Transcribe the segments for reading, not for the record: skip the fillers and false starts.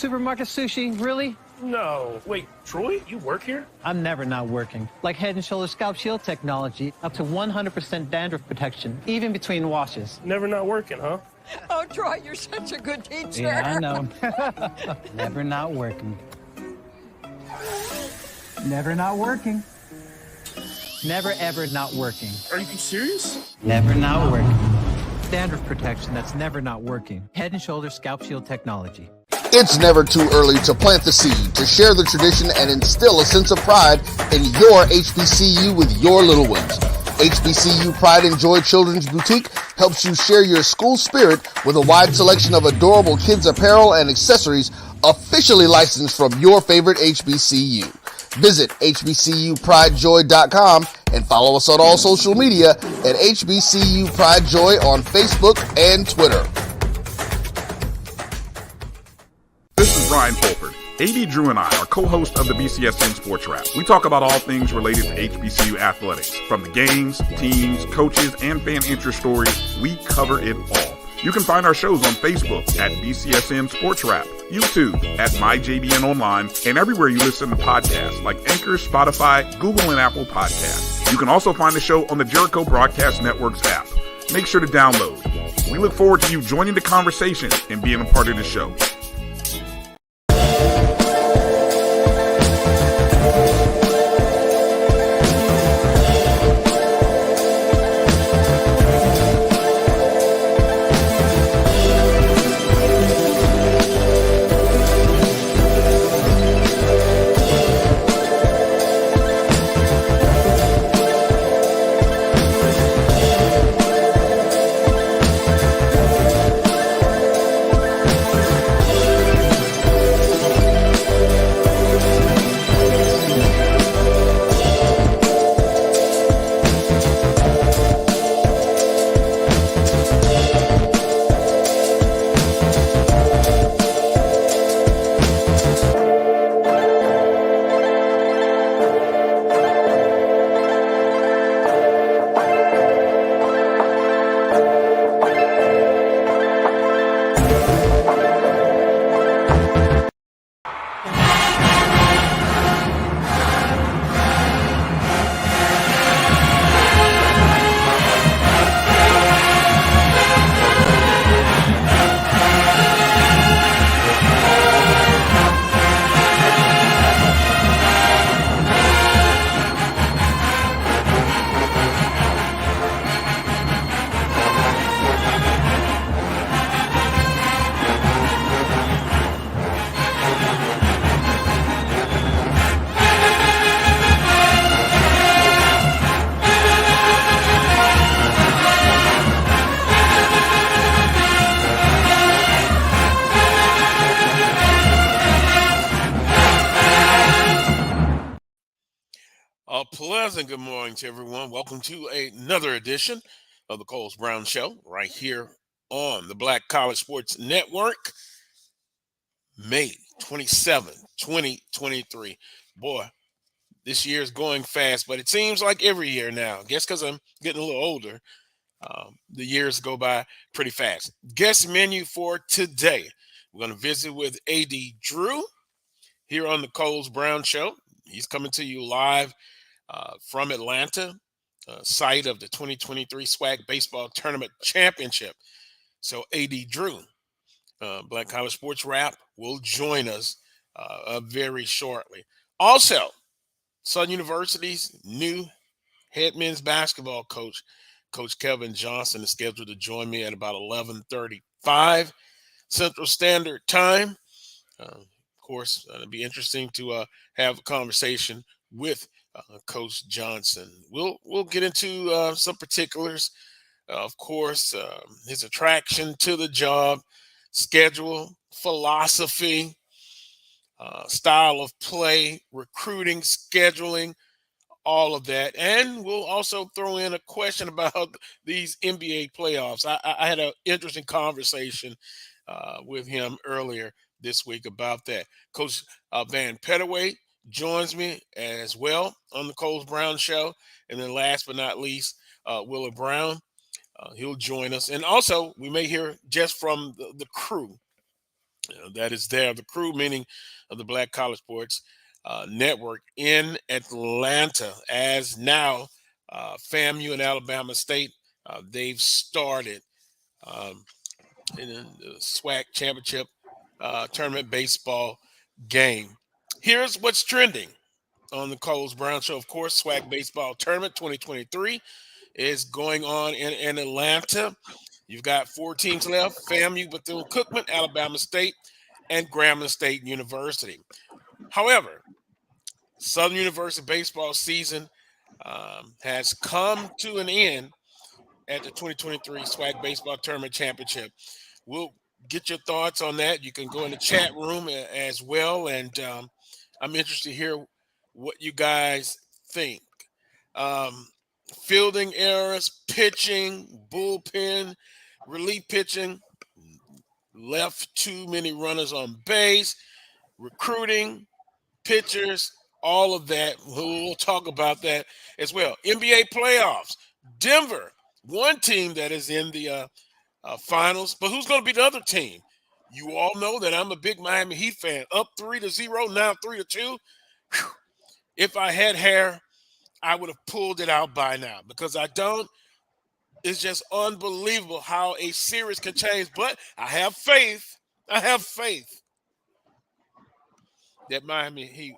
Supermarket sushi, really? No. Wait, Troy, you work here? I'm never not working. Like Head & Shoulders Scalp Shield technology, up to 100% dandruff protection, even between washes. Never not working, huh? Oh, Troy, you're such a good teacher. Yeah, I know. Never not working. Never not working. Never, ever not working. Are you serious? Never not working. Dandruff protection that's never not working. Head & Shoulders Scalp Shield technology. It's never too early to plant the seed, to share the tradition, and instill a sense of pride in your HBCU with your little ones. HBCU Pride and Joy Children's Boutique helps you share your school spirit with a wide selection of adorable kids' apparel and accessories officially licensed from your favorite HBCU. Visit hbcupridejoy.com and follow us on all social media at HBCU Pride Joy on Facebook and Twitter. This is Brian Fulford. AD Drew and I are co-hosts of the BCSN Sports Wrap. We talk about all things related to HBCU athletics. From the games, teams, coaches, and fan interest stories, we cover it all. You can find our shows on Facebook at BCSN Sports Wrap, YouTube at MyJBN Online, and everywhere you listen to podcasts like Anchor, Spotify, Google, and Apple Podcasts. You can also find the show on the Jericho Broadcast Network's app. Make sure to download. We look forward to you joining the conversation and being a part of the show. Pleasant good morning to everyone. Welcome to another edition of the Coles Brown Show right here on the Black College Sports Network. May 27, 2023. Boy, this year is going fast, but it seems like every year now. I guess because I'm getting a little older, the years go by pretty fast. Guest menu for today. We're going to visit with AD Drew here on the Coles Brown Show. He's coming to you live from Atlanta, site of the 2023 SWAC Baseball Tournament Championship. So AD Drew, Black College Sports Wrap, will join us very shortly. Also, Southern University's new head men's basketball coach, Coach Kevin Johnson, is scheduled to join me at about 11:35 Central Standard Time. Of course, it'll be interesting to have a conversation with Coach Johnson. We'll get into some particulars, of course, his attraction to the job, schedule, philosophy, style of play, recruiting, scheduling, all of that. And we'll also throw in a question about these NBA playoffs. I had an interesting conversation with him earlier this week about that. Coach Vann Pettaway joins me as well on the Coles Brown Show. And then last but not least, Willa Brown. He'll join us. And also, we may hear just from the crew That is there. The crew, meaning of the Black College Sports Network in Atlanta. As now, FAMU and Alabama State, they've started in the SWAC championship tournament baseball game. Here's what's trending on the Coles Brown Show. Of course, SWAC baseball tournament 2023 is going on in Atlanta. You've got 4 teams left: FAMU, Bethune-Cookman, Alabama State, and Grambling State University. However, Southern University baseball season has come to an end at the 2023 SWAC Baseball Tournament Championship. We'll get your thoughts on that. You can go in the chat room as well, and I'm interested to hear what you guys think. Fielding errors, pitching, bullpen, relief pitching, left too many runners on base, recruiting, pitchers, all of that. We'll talk about that as well. NBA playoffs. Denver, one team that is in the finals, but who's going to be the other team? You all know that I'm a big Miami Heat fan. Up 3-0, now 3-2. Whew. If I had hair, I would have pulled it out by now because I don't. It's just unbelievable how a series can change. But I have faith. That Miami Heat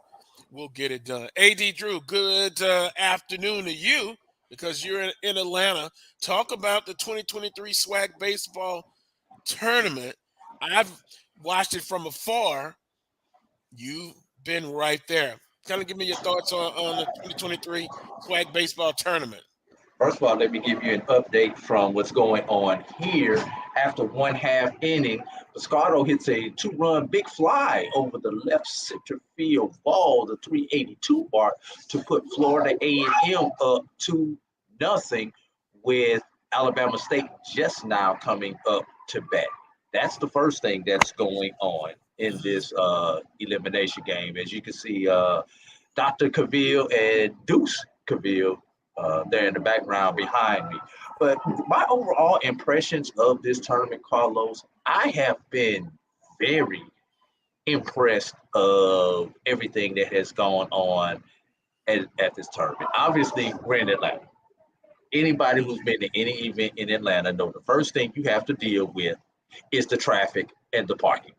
will get it done. AD Drew, good afternoon to you because you're in Atlanta. Talk about the 2023 SWAC baseball tournament. I've watched it from afar. You've been right there. Kind of give me your thoughts on the 2023 SWAC baseball tournament. First of all, let me give you an update from what's going on here. After 1/2 inning, Piscardo hits a 2-run big fly over the left center field wall, the 382 mark, to put Florida A&M up 2-0 with Alabama State just now coming up to bat. That's the first thing that's going on in this elimination game. As you can see, Dr. Cavill and Deuce Cavill there in the background behind me. But my overall impressions of this tournament, Carlos, I have been very impressed of everything that has gone on at this tournament. Obviously, we're in Atlanta. Anybody who's been to any event in Atlanta know the first thing you have to deal with is the traffic and the parking.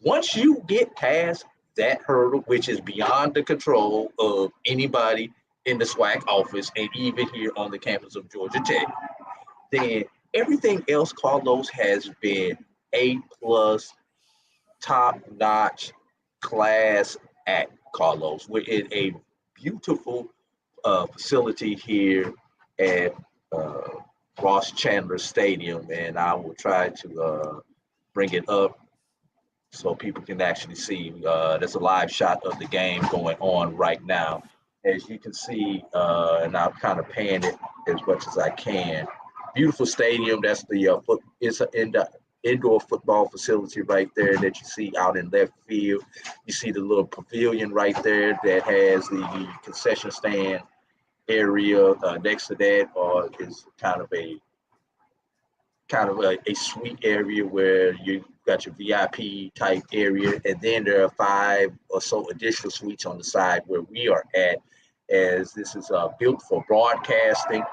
Once you get past that hurdle, which is beyond the control of anybody in the SWAC office and even here on the campus of Georgia Tech, then everything else, Carlos, has been A+, top-notch class act, Carlos. We're in a beautiful facility here at Ross Chandler Stadium, and I will try to bring it up so people can actually see. There's a live shot of the game going on right now. As you can see, and I'm kind of paying it as much as I can. Beautiful stadium. That's the it's an indoor football facility right there that you see out in left field. You see the little pavilion right there that has the concession stand area next to that, or is kind of a suite area where you got your VIP type area, and then there are 5 or so additional suites on the side where we are at, as this is built for broadcasting.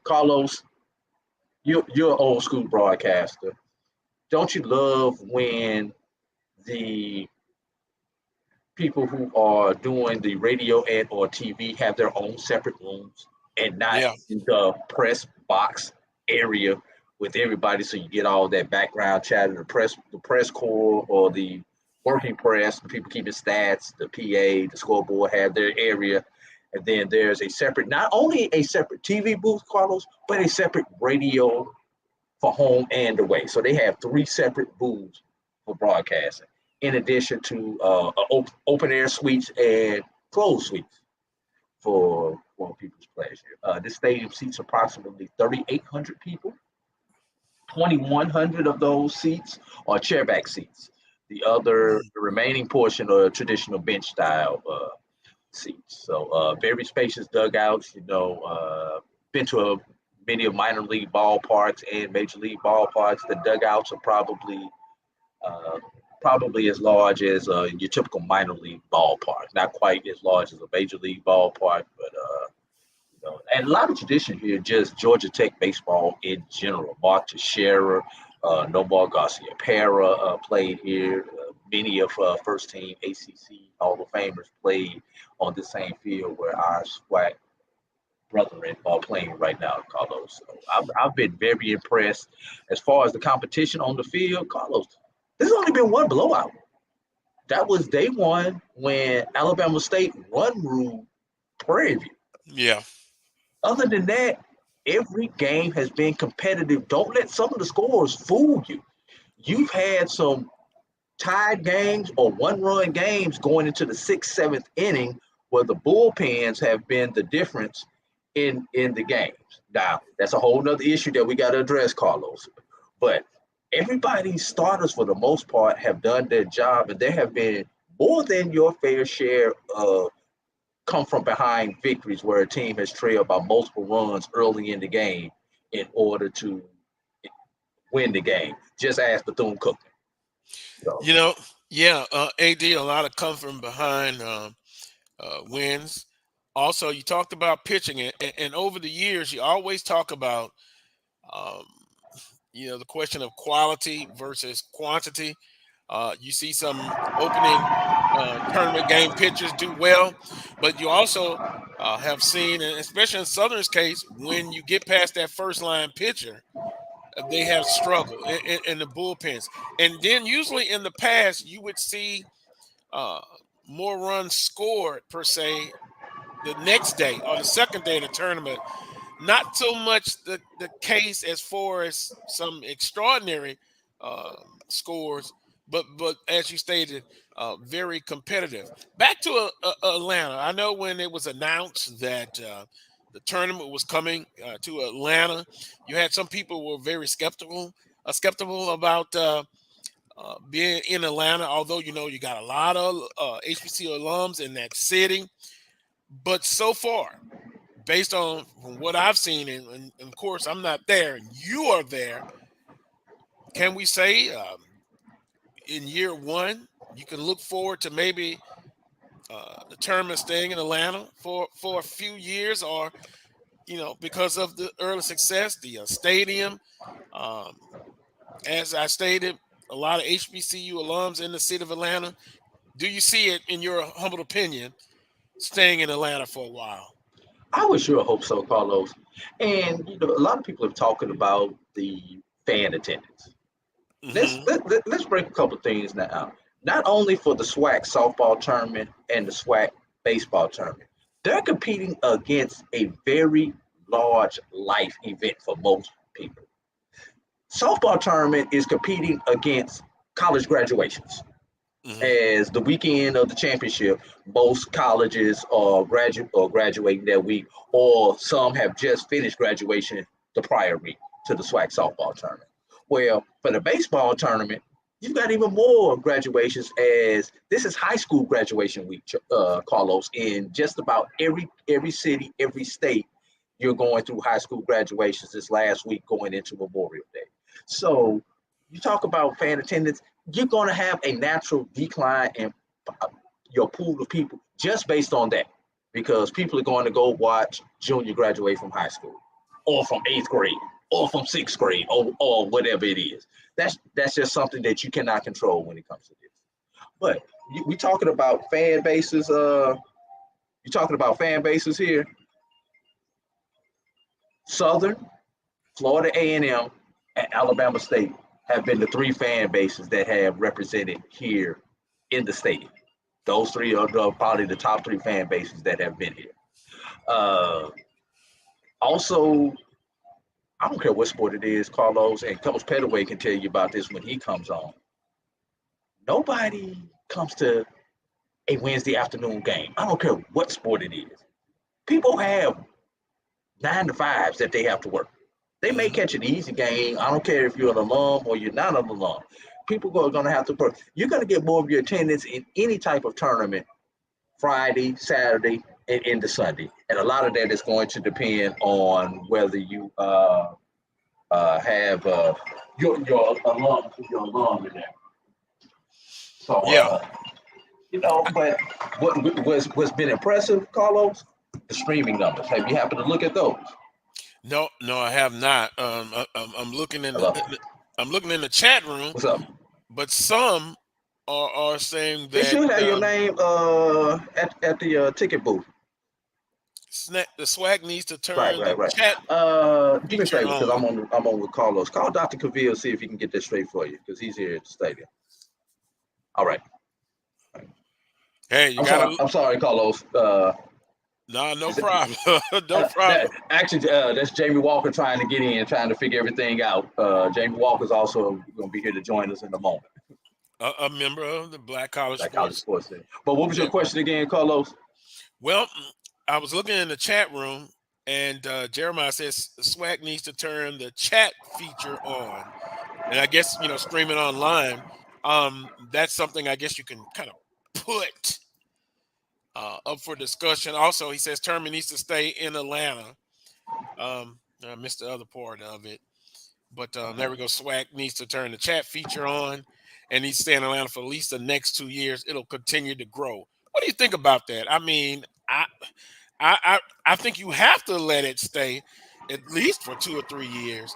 Carlos, you're an old school broadcaster. Don't you love when the people who are doing the radio and or TV have their own separate rooms and not in the press box area with everybody, so you get all that background chatter, the press corps or the working press, the people keeping stats, the PA, the scoreboard have their area, and then there's a separate, not only a separate TV booth, Carlos, but a separate radio for home and away. So they have 3 separate booths for broadcasting, in addition to open air suites and closed suites for people's pleasure. This stadium seats approximately 3,800 people. 2,100 of those seats are chairback seats. The remaining portion are traditional bench style seats. So very spacious dugouts. Been to many of minor league ballparks and major league ballparks. The dugouts are probably Probably as large as your typical minor league ballpark. Not quite as large as a major league ballpark, but and a lot of tradition here. Just Georgia Tech baseball in general. Mark Teixeira, Nomar Garcia-Parra played here. Many of first team ACC Hall of Famers played on the same field where our SWAC brethren are playing right now, Carlos. So I've been very impressed as far as the competition on the field. Carlos, there's only been one blowout. That was day one when Alabama State ruled Prairie View. Yeah. Other than that, every game has been competitive. Don't let some of the scores fool you. You've had some tied games or one-run games going into the 6th, 7th inning where the bullpens have been the difference in the games. Now, that's a whole nother issue that we got to address, Carlos. But everybody's starters, for the most part, have done their job, and there have been more than your fair share of come from behind victories where a team has trailed by multiple runs early in the game in order to win the game. Just ask Bethune-Cookman. So. AD, a lot of come from behind wins. Also, you talked about pitching, and over the years, you always talk about, the question of quality versus quantity. You see some opening tournament game pitchers do well, but you also have seen, and especially in Southern's case, when you get past that first line pitcher, they have struggled in the bullpens. And then usually in the past, you would see more runs scored per se the next day or the second day of the tournament. Not so much the case as far as some extraordinary scores, but as you stated, very competitive. Back to Atlanta. I know when it was announced that the tournament was coming to Atlanta, you had some people who were very skeptical about being in Atlanta, although you got a lot of HBCU alums in that city. But so far, based on what I've seen, and of course I'm not there, and you are there, can we say in year one you can look forward to maybe the tournament staying in Atlanta for a few years, or because of the early success, the stadium, as I stated, a lot of HBCU alums in the city of Atlanta. Do you see it, in your humble opinion, staying in Atlanta for a while? I would sure hope so, Carlos. And a lot of people are talking about the fan attendance. Mm-hmm. Let's break a couple of things now. Not only for the SWAC softball tournament and the SWAC baseball tournament, they're competing against a very large life event for most people. Softball tournament is competing against college graduations. Mm-hmm. As the weekend of the championship, most colleges are graduating that week, or some have just finished graduation the prior week to the SWAC softball tournament. Well, for the baseball tournament, you've got even more graduations, as this is high school graduation week, Carlos. In just about every city, every state, you're going through high school graduations this last week going into Memorial Day. So you talk about fan attendance, you're going to have a natural decline in your pool of people just based on that, because people are going to go watch junior graduate from high school, or from 8th grade, or from 6th grade, or whatever it is. That's just something that you cannot control when it comes to this. But we talking about fan bases. You're talking about fan bases here. Southern, Florida A&M, and Alabama State have been the three fan bases that have represented here in the stadium. Those three are probably the top three fan bases that have been here. Also, I don't care what sport it is, Carlos, and Coach Pettaway can tell you about this when he comes on. Nobody comes to a Wednesday afternoon game. I don't care what sport it is. People have 9 to 5s that they have to work. They may catch an easy game. I don't care if you're an alum or you're not an alum. People are going to have to work. You're going to get more of your attendance in any type of tournament Friday, Saturday, and into Sunday. And a lot of that is going to depend on whether you have your alum in there. So, Yeah. But what's been impressive, Carlos, the streaming numbers. Have you happened to look at those? No, I have not. I'm looking in Hello. I'm looking in the chat room, What's up? but some are saying They that should have your name at the ticket booth. the swag needs to turn Right. the chat Do me a feature favor because on. I'm on with Carlos. Call Dr. Cavill, see if he can get this straight for you because he's here at the stadium. All right. Hey, you gotta. I'm sorry, Carlos. No problem. No problem. That's Jamie Walker trying to get in, trying to figure everything out. Jamie Walker's also going to be here to join us in a moment. A member of the Black College Sports Center. But what was your question again, Carlos? Well, I was looking in the chat room, and Jeremiah says Swag needs to turn the chat feature on, and I guess streaming online. That's something I guess you can kind of put up for discussion. Also, he says Terman needs to stay in Atlanta. I missed the other part of it, but there we go. Swag needs to turn the chat feature on, and he's staying in Atlanta for at least the next 2 years. It'll continue to grow. What do you think about that? I mean, I think you have to let it stay at least for 2 or 3 years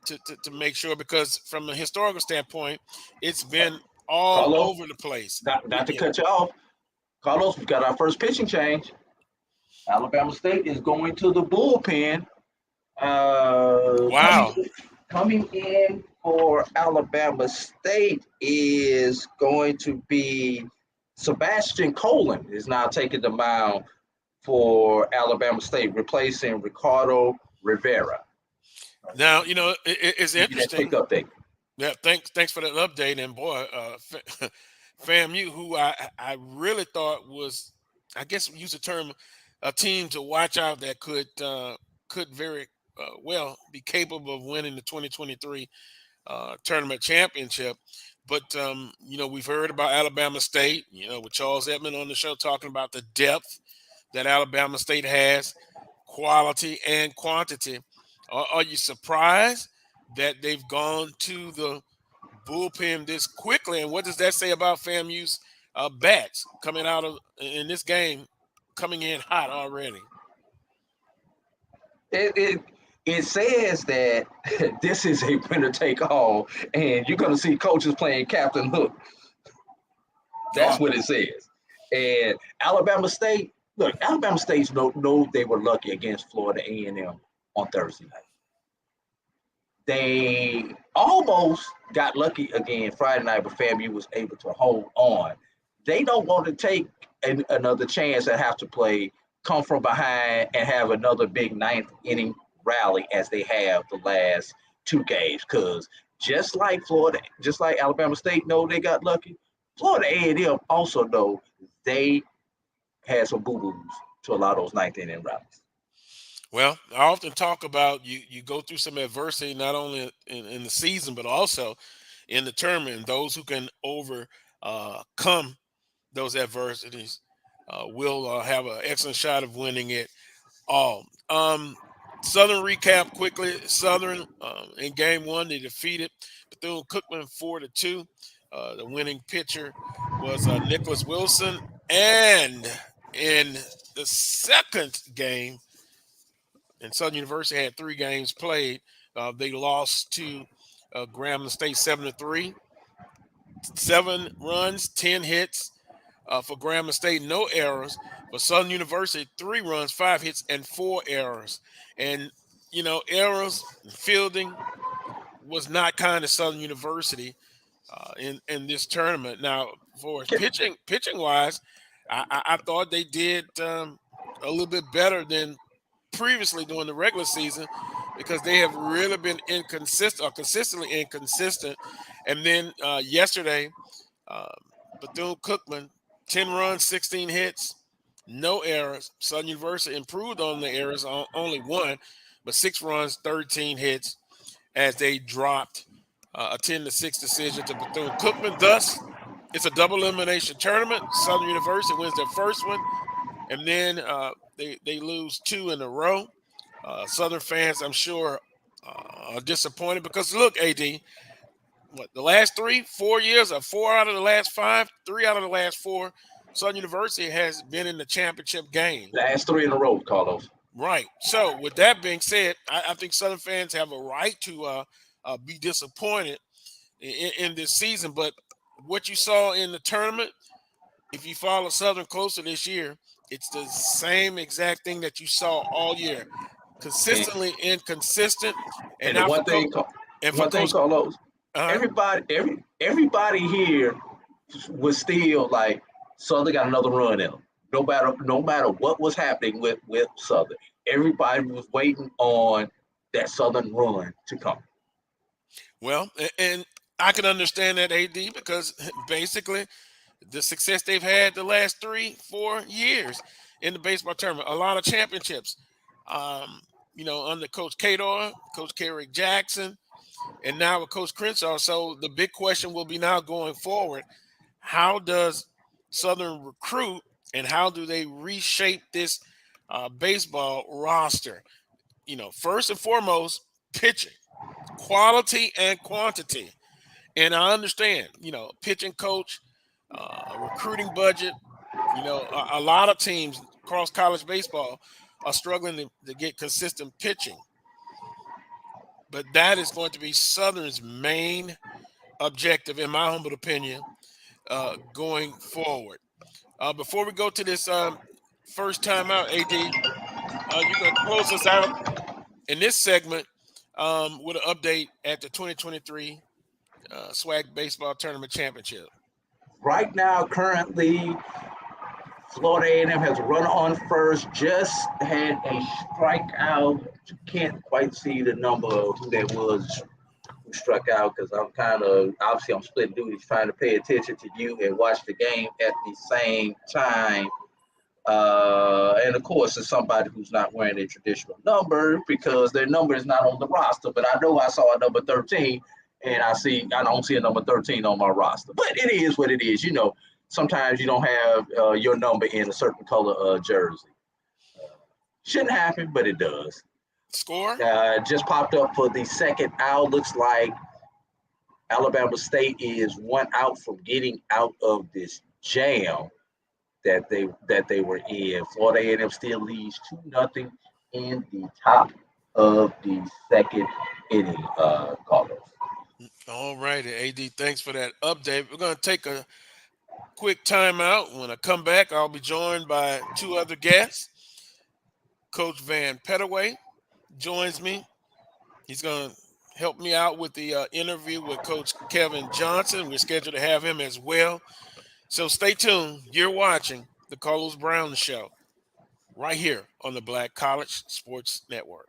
to make sure, because from a historical standpoint, it's been all Carlos, over the place. Not to cut you off, Carlos, we've got our first pitching change. Alabama State is going to the bullpen. Wow. Coming in for Alabama State is going to be Sebastian Colin is now taking the mound for Alabama State, replacing Ricardo Rivera. Now, it's interesting. Quick update. Yeah, thanks for that update. And boy, FAMU, who I really thought was, I guess we use the term, a team to watch out that could very well be capable of winning the 2023 tournament championship. But we've heard about Alabama State, with Charles Edmond on the show talking about the depth that Alabama State has, quality and quantity. Are you surprised that they've gone to the bullpen this quickly? And what does that say about FAMU's bats coming out of in this game, coming in hot already? It says that this is a winner take all, and you're going to see coaches playing Captain Hook. That's what it says. And Alabama State, look, Alabama State's know they were lucky against Florida A&M on Thursday night. They almost got lucky again Friday night, but FAMU was able to hold on. They don't want to take another chance and have to come from behind and have another big ninth inning rally as they have the last 2 games. Because just like Alabama State know they got lucky, Florida A&M also know they had some boo-boos to a lot of those ninth inning rallies. Well, I often talk about you go through some adversity, not only in the season, but also in the tournament. And those who can overcome those adversities will have an excellent shot of winning it all. Southern recap quickly. Southern in game 1, they defeated Bethune-Cookman 4-2. The winning pitcher was Nicholas Wilson. And in the second game, and Southern University had 3 games played. They lost to Grambling State 7-3. 7 runs, 10 hits for Grambling State, no errors. For Southern University, 3 runs, 5 hits, and 4 errors. And errors, fielding was not kind of Southern University in this tournament. Now, for pitching wise, I thought they did a little bit better than previously during the regular season, because they have really been consistently inconsistent. And then yesterday, Bethune-Cookman, 10 runs, 16 hits, no errors. Southern University improved on the errors, only 1, but 6 runs, 13 hits, as they dropped a 10-6 decision to Bethune-Cookman. Thus, it's a double elimination tournament. Southern University wins their first one, and then they lose 2 in a row. Southern fans, I'm sure, are disappointed because, look, AD, the last 3-4 years, or 4 out of the last 5, 3 out of the last 4, Southern University has been in the championship game. Last 3 in a row, Carlos. Right. So with that being said, I think Southern fans have a right to be disappointed in this season. But what you saw in the tournament, if you follow Southern closer this year, it's the same exact thing that you saw all year. Consistently inconsistent. And the one thing, Carlos, everybody here was still like, Southern got another run in them. No matter what was happening with Southern, everybody was waiting on that Southern run to come. Well, and I can understand that, AD, because basically the success they've had the last 3-4 years in the baseball tournament, a lot of championships, under Coach Kador, Coach Kerrick Jackson, and now with Coach Crenshaw. So the big question will be now going forward, how does Southern recruit and how do they reshape this baseball roster? First and foremost, pitching, quality and quantity. And I understand, pitching coach, recruiting budget, a lot of teams across college baseball are struggling to get consistent pitching. But that is going to be Southern's main objective, in my humble opinion, going forward. Before we go to this first time out, AD, you're going to close us out in this segment with an update at the 2023 SWAC Baseball Tournament Championship. Right now, currently, Florida A&M has a runner on first, just had a strikeout. Can't quite see the number of who that was who struck out, because I'm I'm splitting duties trying to pay attention to you and watch the game at the same time. And of course, it's somebody who's not wearing a traditional number because their number is not on the roster. But I know I saw a number 13, and I don't see a number 13 on my roster. But it is what it is. Sometimes you don't have your number in a certain color jersey. Shouldn't happen, but it does. Score? Just popped up for the second out. Looks like Alabama State is 1 out from getting out of this jam that they were in. Florida A&M still leads 2-0 in the top of the second inning, Carlos. All right, AD, thanks for that update. We're going to take a quick timeout. When I come back, I'll be joined by 2 other guests. Coach Vann Pettaway joins me. He's going to help me out with the interview with Coach Kevin Johnson. We're scheduled to have him as well. So stay tuned. You're watching the Carlos Brown Show right here on the Black College Sports Network.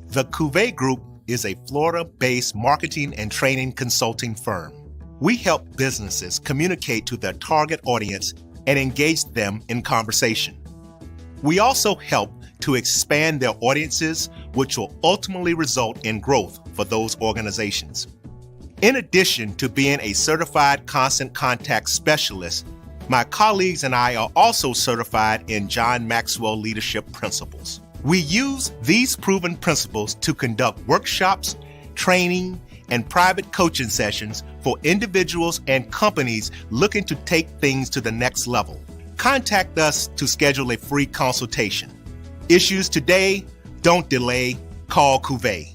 The Cuvée Group is a Florida-based marketing and training consulting firm. We help businesses communicate to their target audience and engage them in conversation. We also help to expand their audiences, which will ultimately result in growth for those organizations. In addition to being a certified constant contact specialist, my colleagues and I are also certified in John Maxwell Leadership Principles. We use these proven principles to conduct workshops, training, and private coaching sessions for individuals and companies looking to take things to the next level. Contact us to schedule a free consultation. Issues today, don't delay, call Cuvée.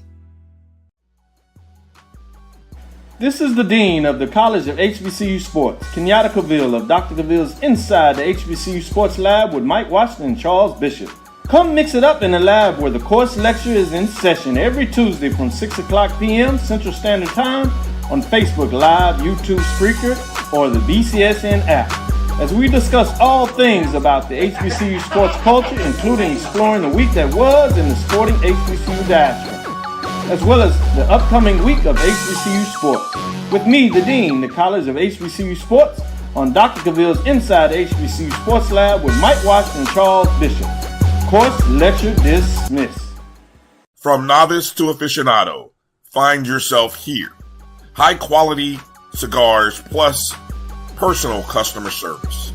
This is the Dean of the College of HBCU Sports, Kenyatta Cavill of Dr. Cavill's Inside the HBCU Sports Lab with Mike Washington and Charles Bishop. Come mix it up in the lab where the course lecture is in session every Tuesday from 6 o'clock p.m. Central Standard Time on Facebook Live, YouTube Spreaker, or the BCSN app, as we discuss all things about the HBCU sports culture, including exploring the week that was in the sporting HBCU diaspora, as well as the upcoming week of HBCU sports. With me, the Dean, the College of HBCU Sports, on Dr. Cavill's Inside the HBCU Sports Lab with Mike Washington and Charles Bishop. Course lecture dismissed. From novice to aficionado, find yourself here. High quality cigars plus personal customer service.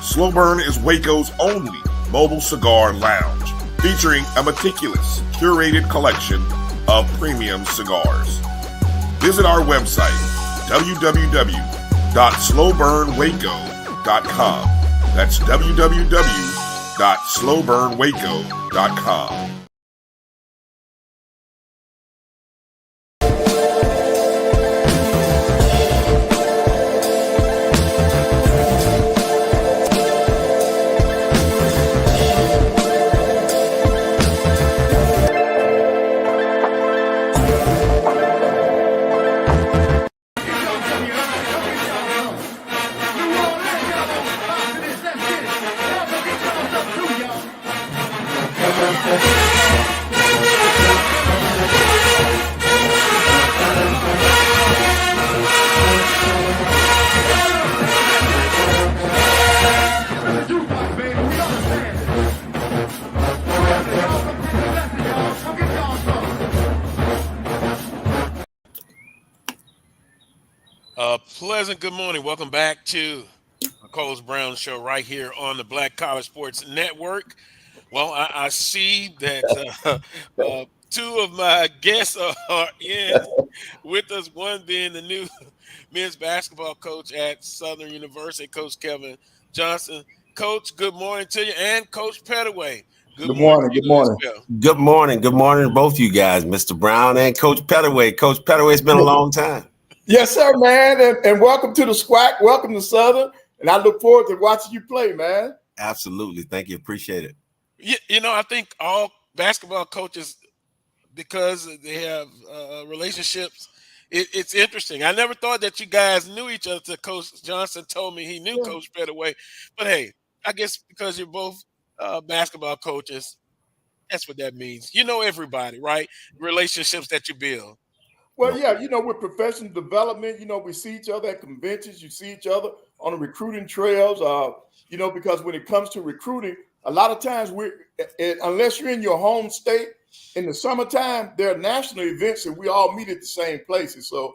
Slow Burn is Waco's only mobile cigar lounge, featuring a meticulous, curated collection of premium cigars. Visit our website, www.slowburnwaco.com. That's www.slowburnwaco.com. Pleasant good morning. Welcome back to the Coles Brown Show right here on the Black College Sports Network. Well, I see that two of my guests are in with us, one being the new men's basketball coach at Southern University, Coach Kevin Johnson. Coach, good morning to you, and Coach Pettaway. Good morning. Good morning. Good morning. Good morning to both you guys, Mr. Brown and Coach Pettaway. Coach Pettaway, it's been a long time. Yes, sir, man. And welcome to the SWAC. Welcome to Southern. And I look forward to watching you play, man. Absolutely. Thank you. Appreciate it. You know, I think all basketball coaches, because they have relationships, it's interesting. I never thought that you guys knew each other till Coach Johnson told me he knew Coach Pettaway. But, hey, I guess because you're both basketball coaches, that's what that means. You know everybody, right? Relationships that you build. Well, yeah, you know, with professional development, you know, we see each other at conventions. You see each other on the recruiting trails, you know, because when it comes to recruiting, a lot of times unless you're in your home state in the summertime, there are national events and we all meet at the same places. So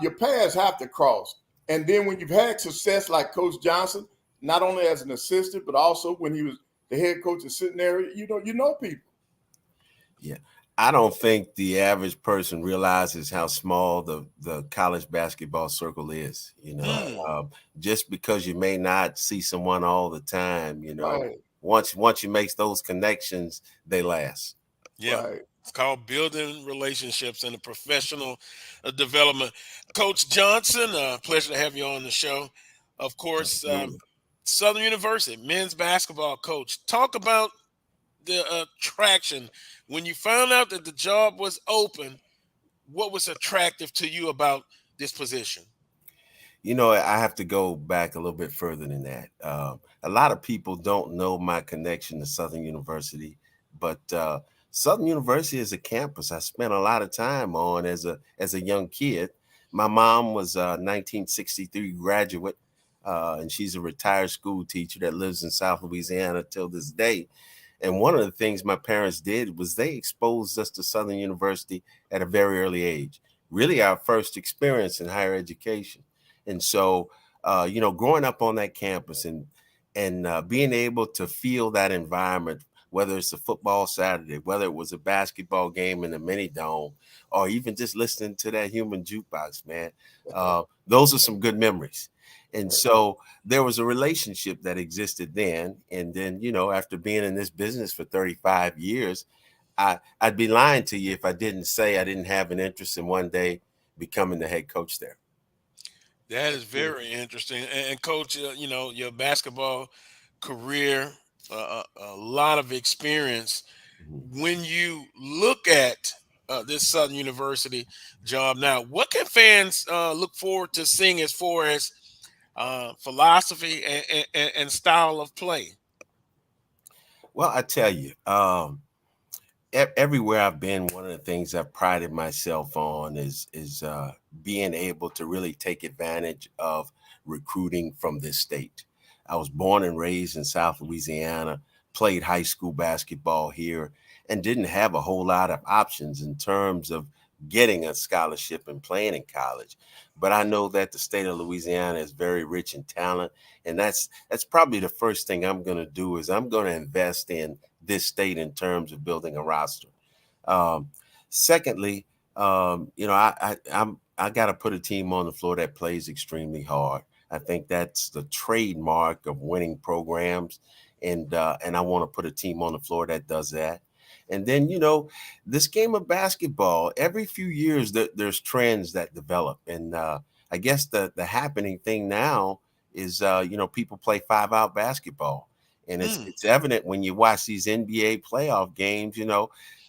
your paths have to cross. And then when you've had success like Coach Johnson, not only as an assistant, but also when he was the head coach in Centenary, you know people. Yeah. I don't think the average person realizes how small the college basketball circle is. You know, just because you may not see someone all the time, you know, right. once you make those connections, they last. Yeah, right. It's called building relationships and a professional development. Coach Johnson, pleasure to have you on the show. Of course, Southern University men's basketball coach. Talk about the attraction when you found out that the job was open. What was attractive to you about this position? You know, I have to go back a little bit further than that. A lot of people don't know my connection to Southern University, but Southern University is a campus I spent a lot of time on as a young kid. My mom was a 1963 graduate, and she's a retired school teacher that lives in South Louisiana till this day. And one of the things my parents did was they exposed us to Southern University at a very early age, really our first experience in higher education. And so, you know, growing up on that campus and being able to feel that environment, whether it's a football Saturday, whether it was a basketball game in the mini dome, or even just listening to that human jukebox, man, those are some good memories. And so there was a relationship that existed then. And then, you know, after being in this business for 35 years, I'd be lying to you if I didn't say I didn't have an interest in one day becoming the head coach there. That is very interesting. And Coach, you know, your basketball career, a lot of experience. When you look at this Southern University job now, what can fans look forward to seeing as far as philosophy and style of play? Well, I tell you, everywhere I've been, one of the things I've prided myself on is being able to really take advantage of recruiting from this state. I was born and raised in South Louisiana, played high school basketball here, and didn't have a whole lot of options in terms of getting a scholarship and playing in college. But I know that the state of Louisiana is very rich in talent. And that's probably the first thing I'm going to do is I'm going to invest in this state in terms of building a roster. Secondly, you know, I got to put a team on the floor that plays extremely hard. I think that's the trademark of winning programs, and I want to put a team on the floor that does that. And then, this game of basketball, every few years there's trends that develop, and I guess the happening thing now is people play 5-out basketball, and it's evident when you watch these NBA playoff games.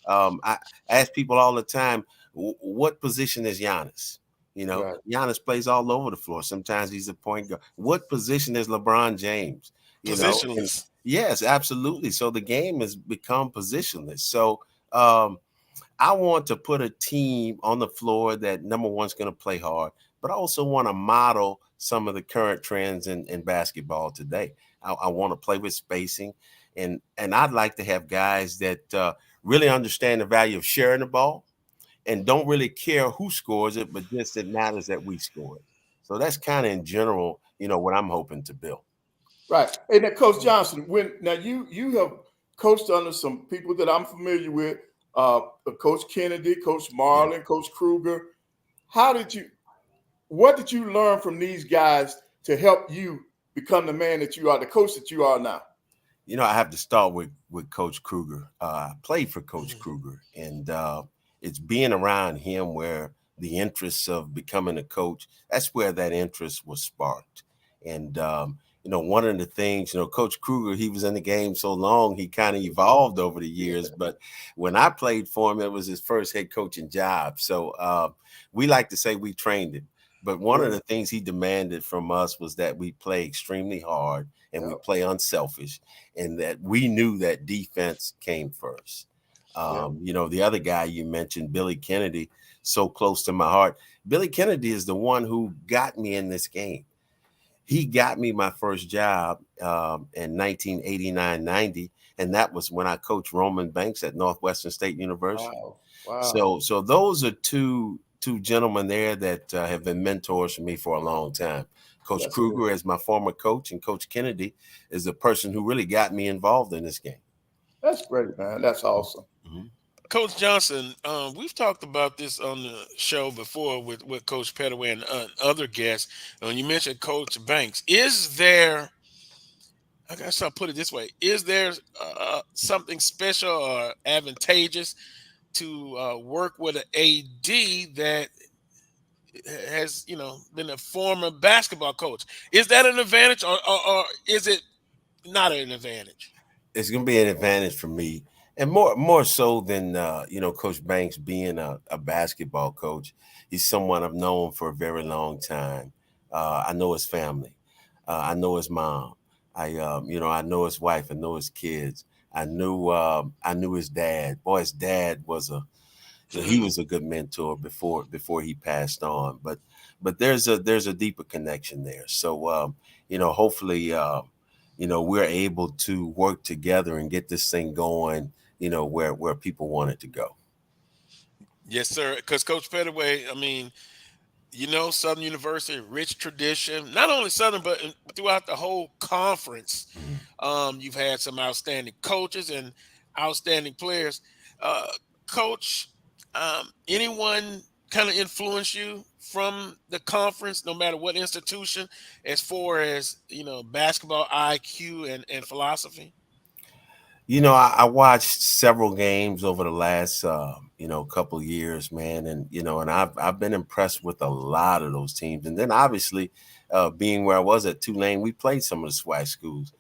I ask people all the time, what position is Giannis? Right. Giannis plays all over the floor. Sometimes he's a point guard. What position is LeBron James? And Positionless. yes, absolutely. So the game has become positionless. So I want to put a team on the floor that, number one, is going to play hard, but I also want to model some of the current trends in basketball today. I want to play with spacing, and I'd like to have guys that really understand the value of sharing the ball and don't really care who scores it, but just it matters that we score it. So that's kind of in general, what I'm hoping to build. Right. And then Coach Johnson, now you have coached under some people that I'm familiar with, Coach Kennedy, Coach Marlin, Coach Kruger. What did you learn from these guys to help you become the man that you are, the coach that you are now? I have to start with Coach Kruger. I played for Coach Kruger, and it's being around him where the interest of becoming a coach, that's where that interest was sparked. And, one of the things, Coach Kruger, he was in the game so long, he kind of evolved over the years. But when I played for him, it was his first head coaching job. So we like to say we trained him. But one of the things he demanded from us was that we play extremely hard and we play unselfish, and that we knew that defense came first. The other guy you mentioned, Billy Kennedy, so close to my heart. Billy Kennedy is the one who got me in this game. He got me my first job in 1989-90, and that was when I coached Roman Banks at Northwestern State University. Wow. So those are two gentlemen there that have been mentors for me for a long time. Coach Kruger is my former coach, and Coach Kennedy is the person who really got me involved in this game. That's great, man. That's awesome. Mm-hmm. Coach Johnson, we've talked about this on the show before with Coach Pettaway and other guests. You mentioned Coach Banks. Is there, I guess I'll put it this way, is there something special or advantageous to work with an AD that has, been a former basketball coach? Is that an advantage or is it not an advantage? It's going to be an advantage for me. And more so than, Coach Banks being a basketball coach. He's someone I've known for a very long time. I know his family. I know his mom. I know his wife. I know his kids. I knew his dad. Boy, his dad was he was a good mentor before he passed on. But there's a deeper connection there. So, hopefully, we're able to work together and get this thing going, where people want it to go. Yes, sir. Because Coach Pettaway, Southern University, rich tradition, not only Southern, but throughout the whole conference. You've had some outstanding coaches and outstanding players. Coach, anyone kind of influence you from the conference, no matter what institution, as far as, basketball IQ and philosophy? I watched several games over the last, couple of years, man. And I've been impressed with a lot of those teams. And then obviously being where I was at Tulane, we played some of the SWAC schools.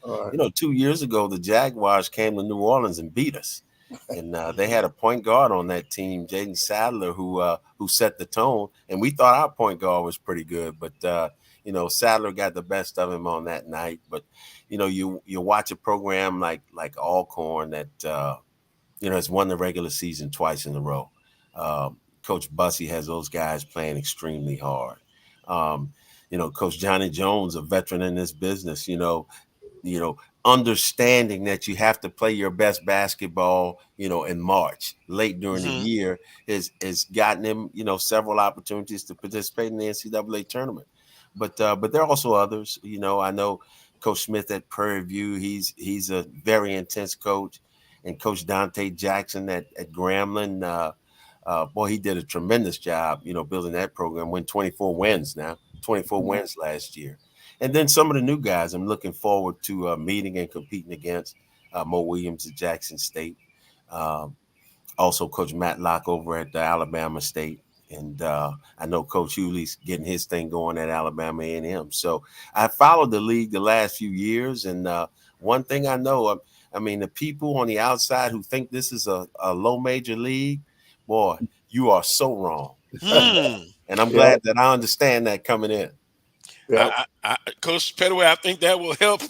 2 years ago, the Jaguars came to New Orleans and beat us. And they had a point guard on that team, Jaden Sadler, who set the tone. And we thought our point guard was pretty good, but Sadler got the best of him on that night. But you watch a program like Alcorn that has won the regular season twice in a row. Coach Bussey has those guys playing extremely hard. Coach Johnny Jones, a veteran in this business, understanding that you have to play your best basketball, in March, late during the year, has gotten him, several opportunities to participate in the NCAA tournament. But there are also others. I know Coach Smith at Prairie View. He's a very intense coach, and Coach Dante Jackson at Grambling. Boy, he did a tremendous job, building that program. Win 24 wins now, 24 wins last year. And then some of the new guys I'm looking forward to meeting and competing against. Mo Williams at Jackson State. Also, Coach Matlock over at Alabama State. And I know Coach Hewley's getting his thing going at Alabama A&M. So I followed the league the last few years. And one thing I know, the people on the outside who think this is a low major league, boy, you are so wrong. And I'm glad that I understand that coming in. Coach Pettaway, I think that will help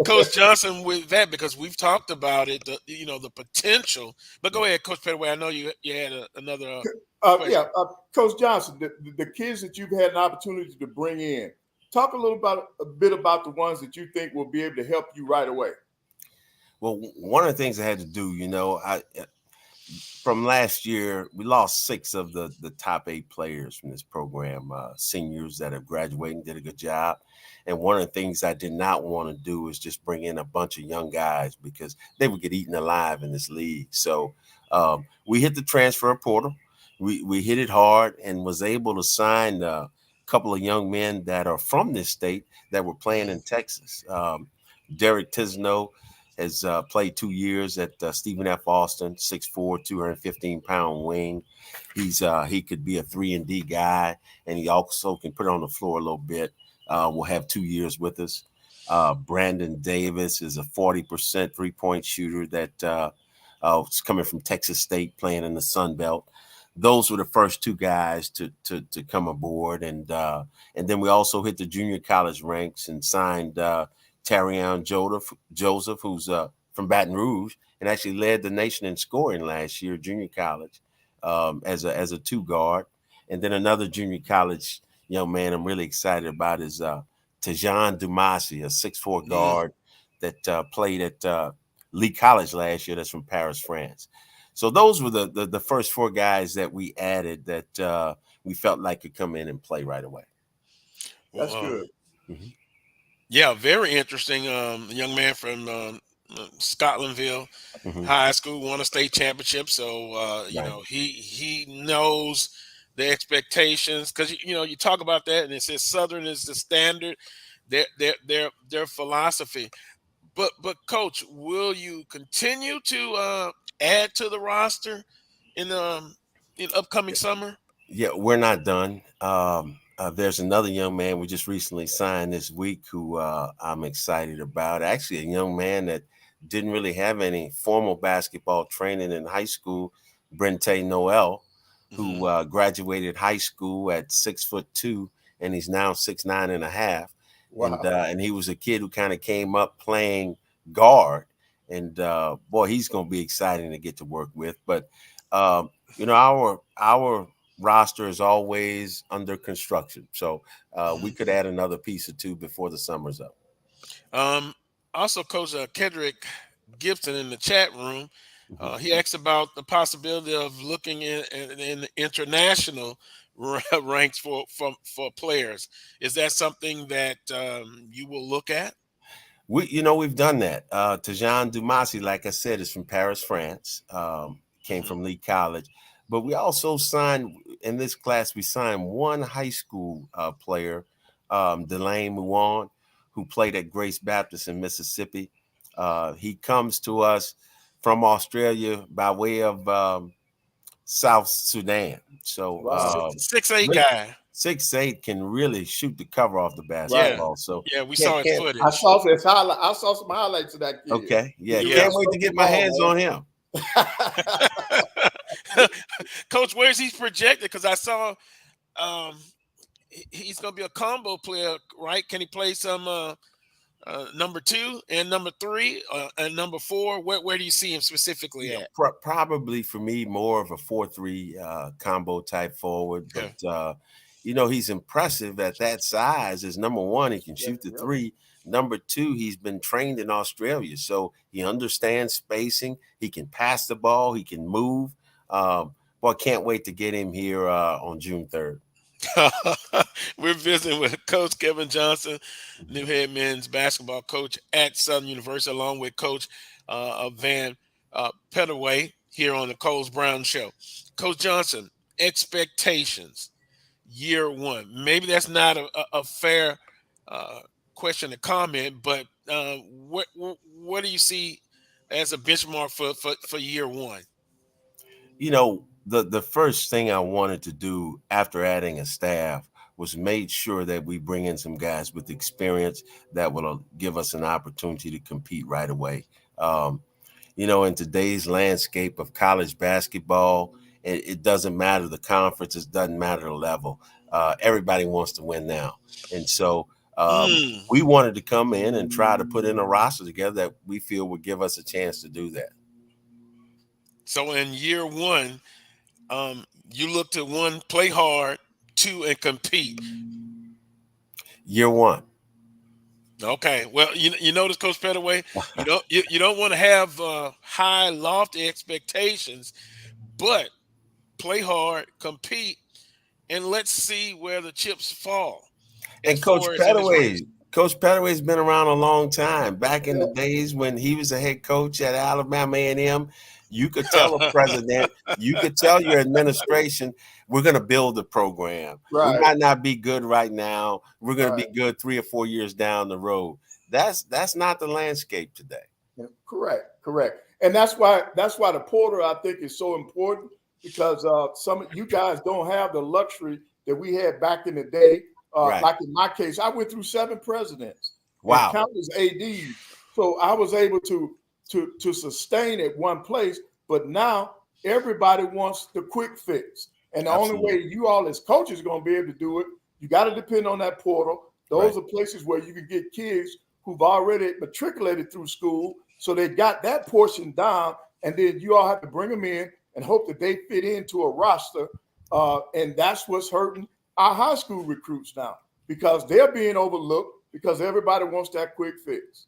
Coach Johnson with that, because we've talked about it, the potential. But go ahead, Coach Pettaway. I know you had another Coach Johnson, the kids that you've had an opportunity to bring in, talk a bit about the ones that you think will be able to help you right away. Well, one of the things I had to do, from last year, we lost 6 of the top 8 players from this program, seniors that have graduated and did a good job. And one of the things I did not want to do is just bring in a bunch of young guys, because they would get eaten alive in this league. So we hit the transfer portal. We hit it hard and was able to sign a couple of young men that are from this state that were playing in Texas. Derek Tisno has played 2 years at Stephen F. Austin, 6'4", 215-pound wing. He could be a 3-and-D guy, and he also can put it on the floor a little bit. Will have 2 years with us. Brandon Davis is a 40% three-point shooter that is coming from Texas State, playing in the Sun Belt. Those were the first 2 guys to come aboard, and then we also hit the junior college ranks and signed Tarion Joseph, who's from Baton Rouge, and actually led the nation in scoring last year, junior college, as a 2 guard. And then another junior college young man I'm really excited about is Tejan Dumasi, a 6'4" guard that played at Lee College last year. That's from Paris, France. So those were the first 4 guys that we added that we felt like could come in and play right away. That's good. Yeah, very interesting. Young man from Scotlandville High School, won a state championship. So he knows the expectations, because you talk about that and it says Southern is the standard, their philosophy. But Coach, will you continue to add to the roster in upcoming summer? Yeah, we're not done. There's another young man we just recently signed this week who I'm excited about. Actually, a young man that didn't really have any formal basketball training in high school, Brente Noel, who graduated high school at 6'2", and he's now 6'9.5". Wow. And he was a kid who kind of came up playing guard, and boy, he's going to be exciting to get to work with. But our roster is always under construction, so we could add another piece or 2 before the summer's up. Also, Coach Kedrick Gibson in the chat room, he asked about the possibility of looking in the international ranks for players. Is that something that you will look at? We've done that. Tejan Dumasi, like I said, is from Paris, France. Came from Lee College. But we also signed, in this class, we signed 1 high school player, Delane Muwan, who played at Grace Baptist in Mississippi. He comes to us from Australia by way of South Sudan. So 6'8" guy. 6'8" can really shoot the cover off the basketball. So we saw his footage. I saw some highlights of that kid. Okay, can't wait to get my hands on him. Coach, where's he projected? Because I saw he's going to be a combo player, right? Can he play some number 2 and number 3 and number 4? Where do you see him specifically at? Probably for me, more of a 4-3 combo type forward. But he's impressive at that size. Is number 1, he can shoot the 3. Number 2, he's been trained in Australia, so he understands spacing. He can pass the ball. He can move. Boy, can't wait to get him here on June 3rd. We're visiting with Coach Kevin Johnson, new head men's basketball coach at Southern University, along with Coach Vann Pettaway. here on the Coles Brown Show. Coach Johnson, expectations, year one. Maybe that's not a fair question to comment, but what do you see as a benchmark for year one? You know, the first thing I wanted to do after adding a staff was made sure that we bring in some guys with experience that will give us an opportunity to compete right away. You know, in today's landscape of college basketball, it doesn't matter the conference, it doesn't matter the level. Everybody wants to win now. And so we wanted to come in and try to put in a roster together that we feel would give us a chance to do that. So in year one, you look to one, play hard, two, and compete. Year one. Okay. Well, you notice, Coach Pettaway, you don't want to have high, lofty expectations, but play hard, compete, and let's see where the chips fall. And Coach Pettaway's been around a long time. Back in the days when he was a head coach at Alabama A&M, you could tell a president, you could tell your administration, we're going to build the program. Right. We might not be good right now. We're going to be good 3 or 4 years down the road. That's not the landscape today. Yeah, correct. And that's why the portal, I think, is so important, because some of you guys don't have the luxury that we had back in the day. Right. Like in my case, I went through 7 presidents. Wow. And countless ADs. So I was able to sustain at one place, but now everybody wants the quick fix. And the only way you all as coaches are going to be able to do it, you got to depend on that portal. Those are places where you can get kids who've already matriculated through school, so they got that portion down, and then you all have to bring them in and hope that they fit into a roster. And that's what's hurting our high school recruits now, because they're being overlooked because everybody wants that quick fix.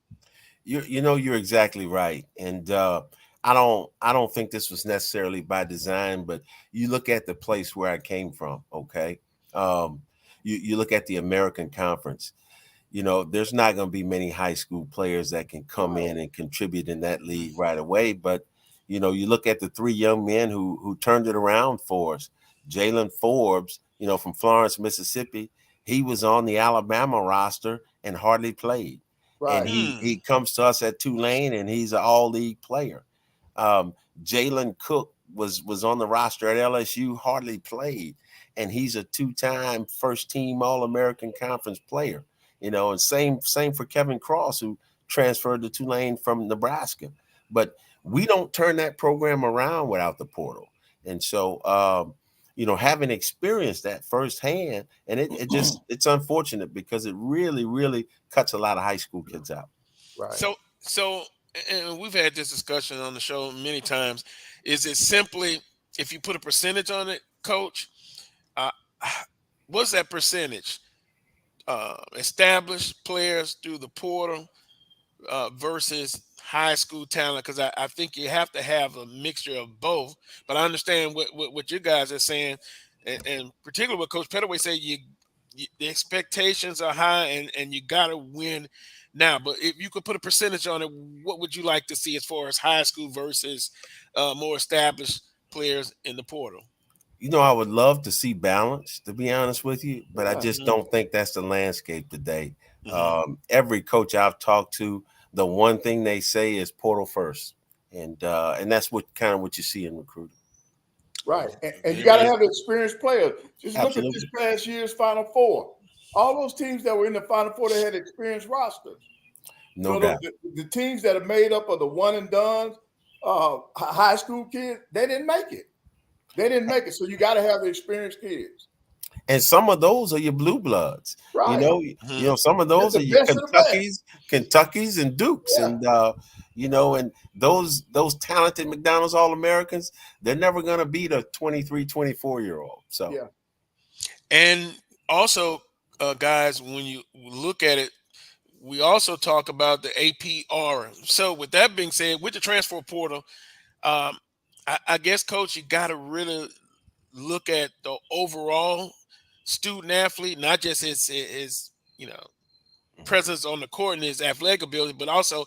You know, you're exactly right. And I don't think this was necessarily by design, but you look at the place where I came from, okay? You look at the American Conference. You know, there's not going to be many high school players that can come in and contribute in that league right away. But, you know, you look at the 3 young men who turned it around for us. Jalen Forbes, you know, from Florence, Mississippi, he was on the Alabama roster and hardly played. Right. And he comes to us at Tulane, and he's an all-league player. Jalen Cook was on the roster at LSU, hardly played, and he's a 2-time first-team All-American Conference player. You know, and same for Kevin Cross, who transferred to Tulane from Nebraska. But we don't turn that program around without the portal. And so, you know, having experienced that firsthand, and it's unfortunate because it really, really cuts a lot of high school kids out. Right. So, and we've had this discussion on the show many times. Is it simply, if you put a percentage on it, Coach, what's that percentage? Established players through the portal versus high school talent, because I think you have to have a mixture of both. But I understand what you guys are saying, and particularly what Coach Pettaway said. The expectations are high, and you got to win now. But if you could put a percentage on it, what would you like to see as far as high school versus more established players in the portal? You know, I would love to see balance, to be honest with you, but I just don't think that's the landscape today. Every coach I've talked to, the one thing they say is portal first, and that's what you see in recruiting. Right, and you got to have the experienced players. Just look at this past year's Final Four. All those teams that were in the Final Four, they had experienced rosters. No doubt. The teams that are made up of the one and done high school kids, they didn't make it. So you got to have the experienced kids. And some of those are your blue bloods. Right. You know, some of those are your Kentuckys and Dukes. Yeah. And you know, and those talented McDonald's All-Americans, they're never going to beat a 23, 24-year-old. So yeah. And also, guys, when you look at it, we also talk about the APR. So with that being said, with the transfer portal, I guess, Coach, you got to really look at the overall student athlete, not just his presence on the court and his athletic ability, but also,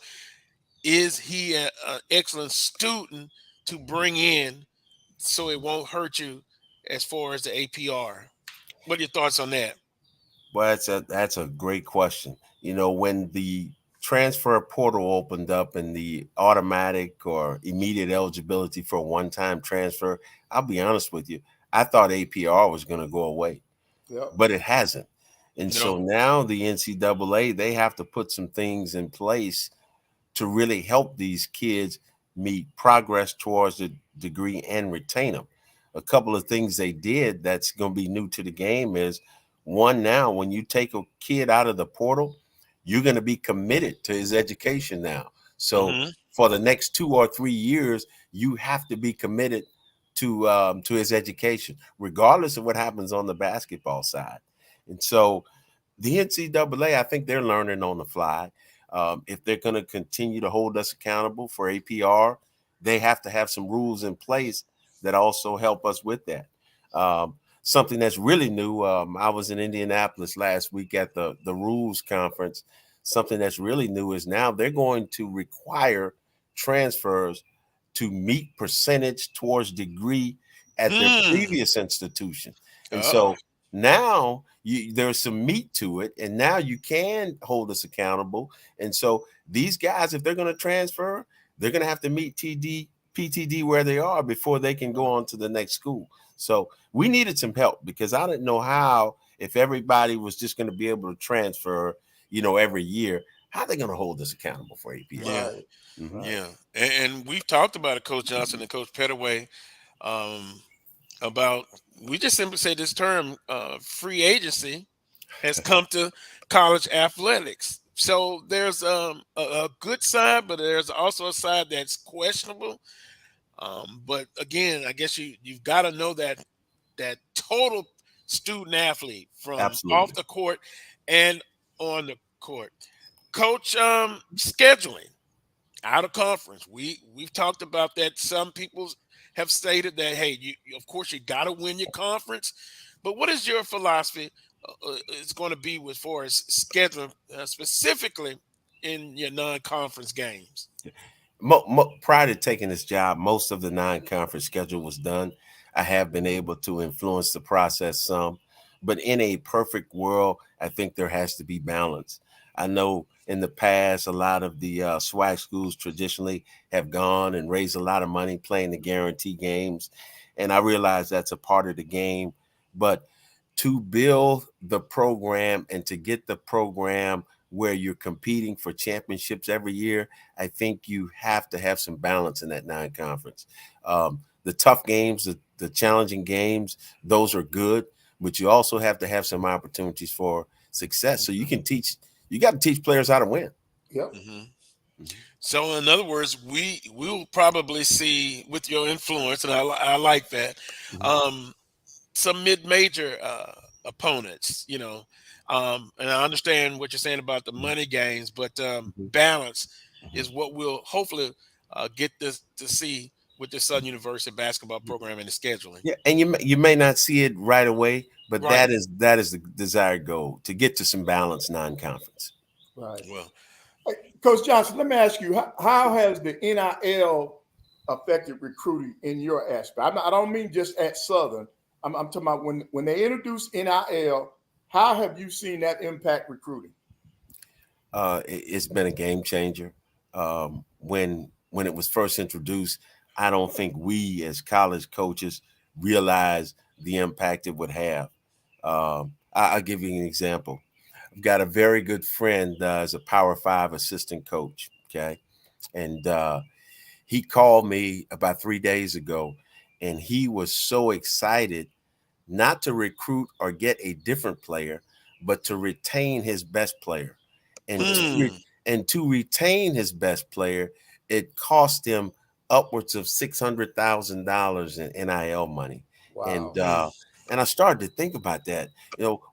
is he an excellent student to bring in so it won't hurt you as far as the APR? What are your thoughts on that? Well, that's a great question. You know, when the transfer portal opened up and the automatic or immediate eligibility for a one-time transfer, I'll be honest with you, I thought APR was going to go away, Yep. but it hasn't. And so No. now the NCAA, they have to put some things in place to really help these kids meet progress towards the degree and retain them. A couple of things they did that's going to be new to the game is, one, now when you take a kid out of the portal, you're going to be committed to his education now. So for the next 2 or 3 years, you have to be committed to his education, regardless of what happens on the basketball side. And so the NCAA, I think they're learning on the fly. If they're going to continue to hold us accountable for APR, they have to have some rules in place that also help us with that. Something that's really new, I was in Indianapolis last week at the rules conference. Something that's really new is now they're going to require transfers to meet percentage towards degree at their previous institution. And so now there's some meat to it, and now you can hold us accountable. And so these guys, if they're going to transfer, they're going to have to meet PTD where they are before they can go on to the next school. So we needed some help because I didn't know how, if everybody was just going to be able to transfer, every year, how they're going to hold us accountable for APR. Yeah. Right. Yeah. And we've talked about it, Coach Johnson and Coach Pettaway, about, we just simply say this term, free agency has come to college athletics. So there's a good side, but there's also a side that's questionable. But again, I guess you've got to know that total student athlete from Absolutely. off the court and on the court. Coach, scheduling out of conference. We've talked about that. Some people have stated that, hey, of course you got to win your conference. But what is your philosophy? It's going to be as far as scheduling, specifically in your non-conference games. Prior to taking this job, most of the non-conference schedule was done. I have been able to influence the process some, but in a perfect world, I think there has to be balance. I know in the past, a lot of the SWAC schools traditionally have gone and raised a lot of money playing the guarantee games, and I realize that's a part of the game. But to build the program and to get the program where you're competing for championships every year, I think you have to have some balance in that non-conference. The tough games, the challenging games, those are good, but you also have to have some opportunities for success. So you got to teach players how to win. Yep. So in other words, we will probably see, with your influence, and I like that, some mid-major opponents, and I understand what you're saying about the money gains, but balance is what we'll hopefully get to see with the Southern University basketball program and the scheduling. Yeah, and you may not see it right away, but Right. that is the desired goal, to get to some balance non-conference. Right. Well, Hey, Coach Johnson, let me ask you, how has the NIL affected recruiting in your aspect? I don't mean just at Southern. I'm talking about when they introduced NIL, how have you seen that impact recruiting? It's been a game changer. When it was first introduced, I don't think we as college coaches realized the impact it would have. I'll give you an example. I've got a very good friend as a Power 5 assistant coach, okay? And he called me about 3 days ago, and he was so excited not to recruit or get a different player, but to retain his best player. And to retain his best player, it cost him upwards of $600,000 in NIL money. Wow. And I started to think about that.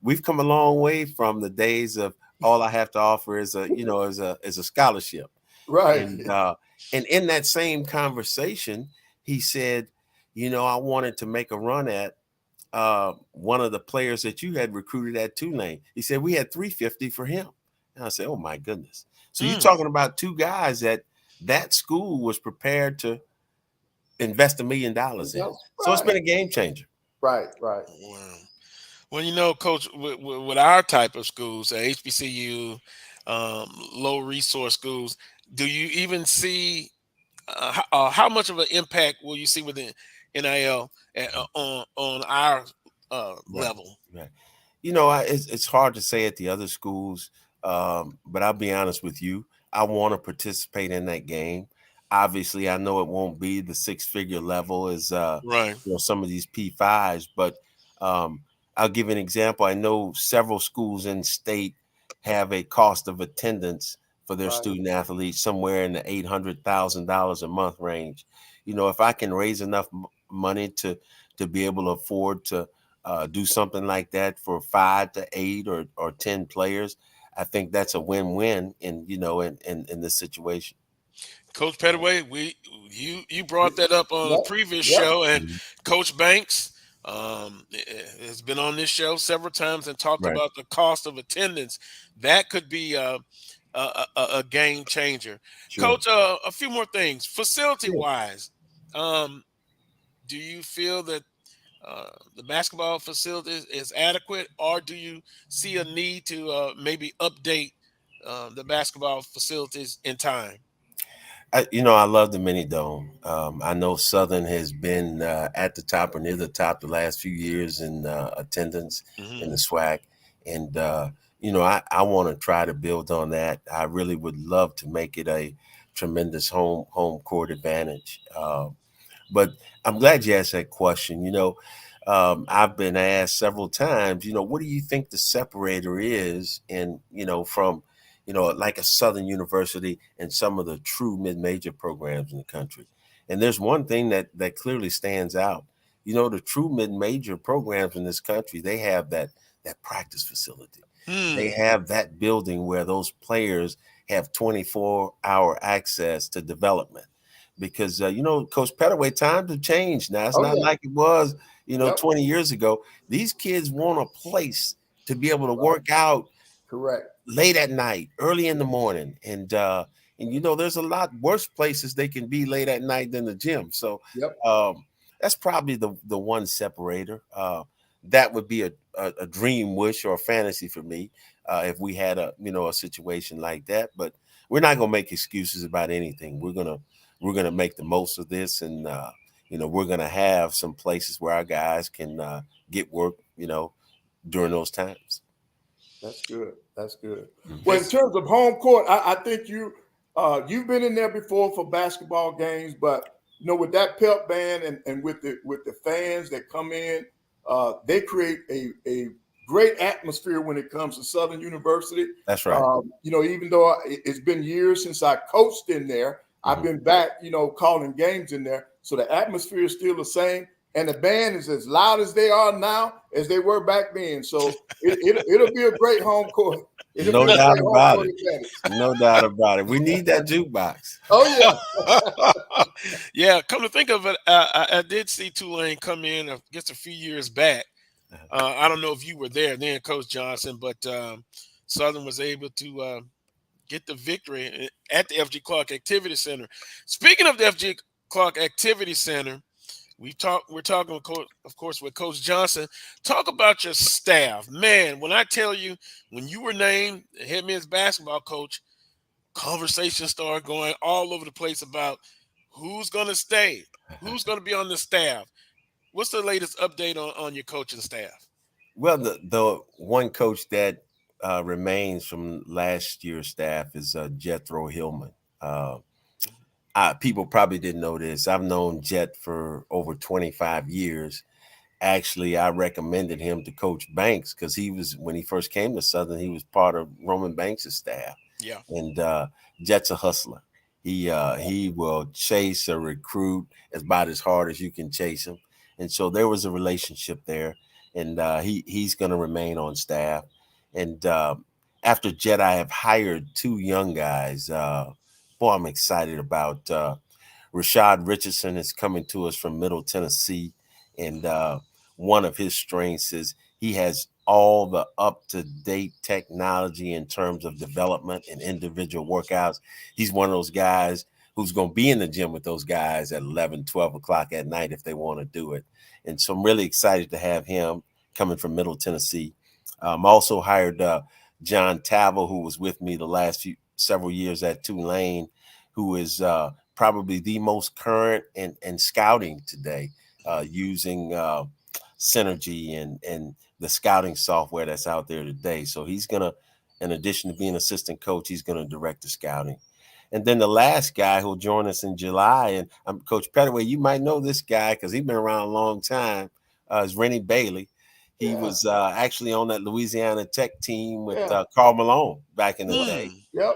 We've come a long way from the days of all I have to offer is a scholarship. Right. And in that same conversation, he said, I wanted to make a run at one of the players that you had recruited at Tulane. He said we had $350 for him. And I said, oh my goodness. So you're talking about two guys that school was prepared to invest $1 million in. So it's been a game changer. Right. Wow. Well, Coach, with our type of schools, HBCU, low resource schools, do you even see how much of an impact will you see with the NIL on our level? Right. It's hard to say at the other schools, but I'll be honest with you. I want to participate in that game. Obviously, I know it won't be the 6-figure level as Right. some of these P5s, but I'll give an example. I know several schools in state have a cost of attendance for their student athletes somewhere in the $800,000 a month range. If I can raise enough money to be able to afford to do something like that for 5 to 8 or 10 players, I think that's a win-win in this situation. Coach Pettaway, you brought that up on a previous show, and Coach Banks has been on this show several times and talked about the cost of attendance. That could be a game changer. Sure. Coach, a few more things. Facility-wise, do you feel that the basketball facility is adequate, or do you see a need to maybe update the basketball facilities in time? I love the mini dome. I know Southern has been at the top or near the top the last few years in attendance in the SWAC, and I want to try to build on that. I really would love to make it a tremendous home court advantage. But I'm glad you asked that question. I've been asked several times, what do you think the separator is from like a Southern University and some of the true mid-major programs in the country? And there's one thing that clearly stands out. The true mid-major programs in this country, they have that practice facility. They have that building where those players have 24-hour access to development. Because, Coach Pettaway, times have changed now. It's not like it was, 20 years ago. These kids want a place to be able to work out late at night, early in the morning. And there's a lot worse places they can be late at night than the gym. So that's probably the one separator. That would be a dream wish or a fantasy for me if we had a situation like that. But we're not going to make excuses about anything. We're going to make the most of this, and we're going to have some places where our guys can get work during those times. That's good. Well, in terms of home court, I think you've been in there before for basketball games, but with that pep band and with the fans that come in, they create a great atmosphere when it comes to Southern University. That's right. Even though it's been years since I coached in there, I've been back, calling games in there. So the atmosphere is still the same. And the band is as loud as they are now as they were back then. So it'll be a great home court. No doubt about it. No doubt about it. We need that jukebox. Oh, yeah. Yeah, come to think of it, I did see Tulane come in, I guess, a few years back. I don't know if you were there then, Coach Johnson, but Southern was able to get the victory at the FG Clark Activity Center. Speaking of the FG Clark Activity Center, we're talking, of course, with Coach Johnson. Talk about your staff. Man, when I tell you, when you were named the head men's basketball coach, conversations started going all over the place about who's going to stay, who's going to be on the staff. What's the latest update on your coaching staff? Well, the one coach that remains from last year's staff is Jethro Hillman. People probably didn't know this. I've known Jet for over 25 years. Actually, I recommended him to Coach Banks because when he first came to Southern, he was part of Roman Banks' staff. Yeah. And Jet's a hustler. He will chase a recruit about as hard as you can chase him. And so there was a relationship there. And he's going to remain on staff. And after Jet, I have hired 2 young guys. Boy, I'm excited about Rashad Richardson is coming to us from Middle Tennessee. And one of his strengths is he has all the up-to-date technology in terms of development and individual workouts. He's one of those guys who's going to be in the gym with those guys at 11, 12 o'clock at night if they want to do it. And so I'm really excited to have him coming from Middle Tennessee. Also hired John Tavel, who was with me the last several years at Tulane, who is probably the most current in scouting today, using Synergy and the scouting software that's out there today. So he's going to, in addition to being assistant coach, he's going to direct the scouting. And then the last guy who'll join us in July, and Coach Pettaway, you might know this guy because he's been around a long time, is Rennie Bailey. He was actually on that Louisiana Tech team with Karl Malone back in the day.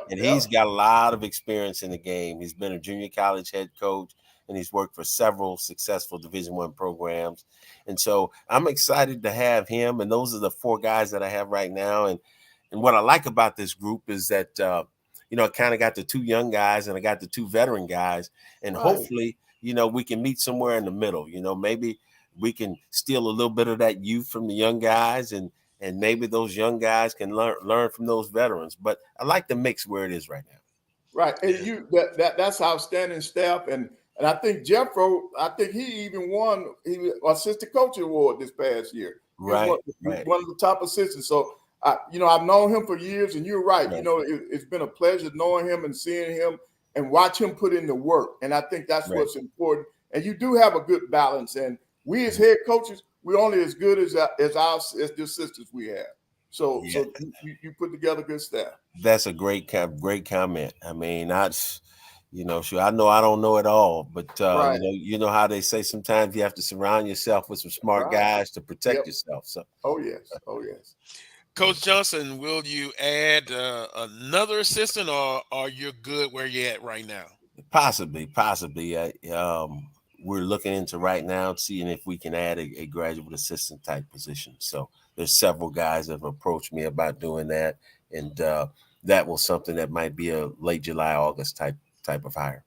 And he's got a lot of experience in the game. He's been a junior college head coach, and he's worked for several successful Division I programs. And so I'm excited to have him. And those are the 4 guys that I have right now. And what I like about this group is that, I kind of got the 2 young guys and I got the 2 veteran guys. And hopefully, we can meet somewhere in the middle. Maybe we can steal a little bit of that youth from the young guys, and maybe those young guys can learn from those veterans. But I like the mix where it is right now. Right. And that's outstanding staff. And I think Jeffro, he even won assistant coach award this past year. Right. One of the top assistants. So I've known him for years, and you're right. It's been a pleasure knowing him and seeing him and watch him put in the work. And I think that's what's important. And you do have a good balance. And we as head coaches, we're only as good as the assistants we have. So you put together good staff. That's a great comment. I mean, sure, I know I don't know it all, but you know how they say sometimes you have to surround yourself with some smart guys to protect yourself. So oh yes. Coach Johnson, will you add another assistant, or are you good where you're at right now? Possibly. We're looking into right now, seeing if we can add a graduate assistant type position. So there's several guys that have approached me about doing that, and that was something that might be a late July, August type of hire.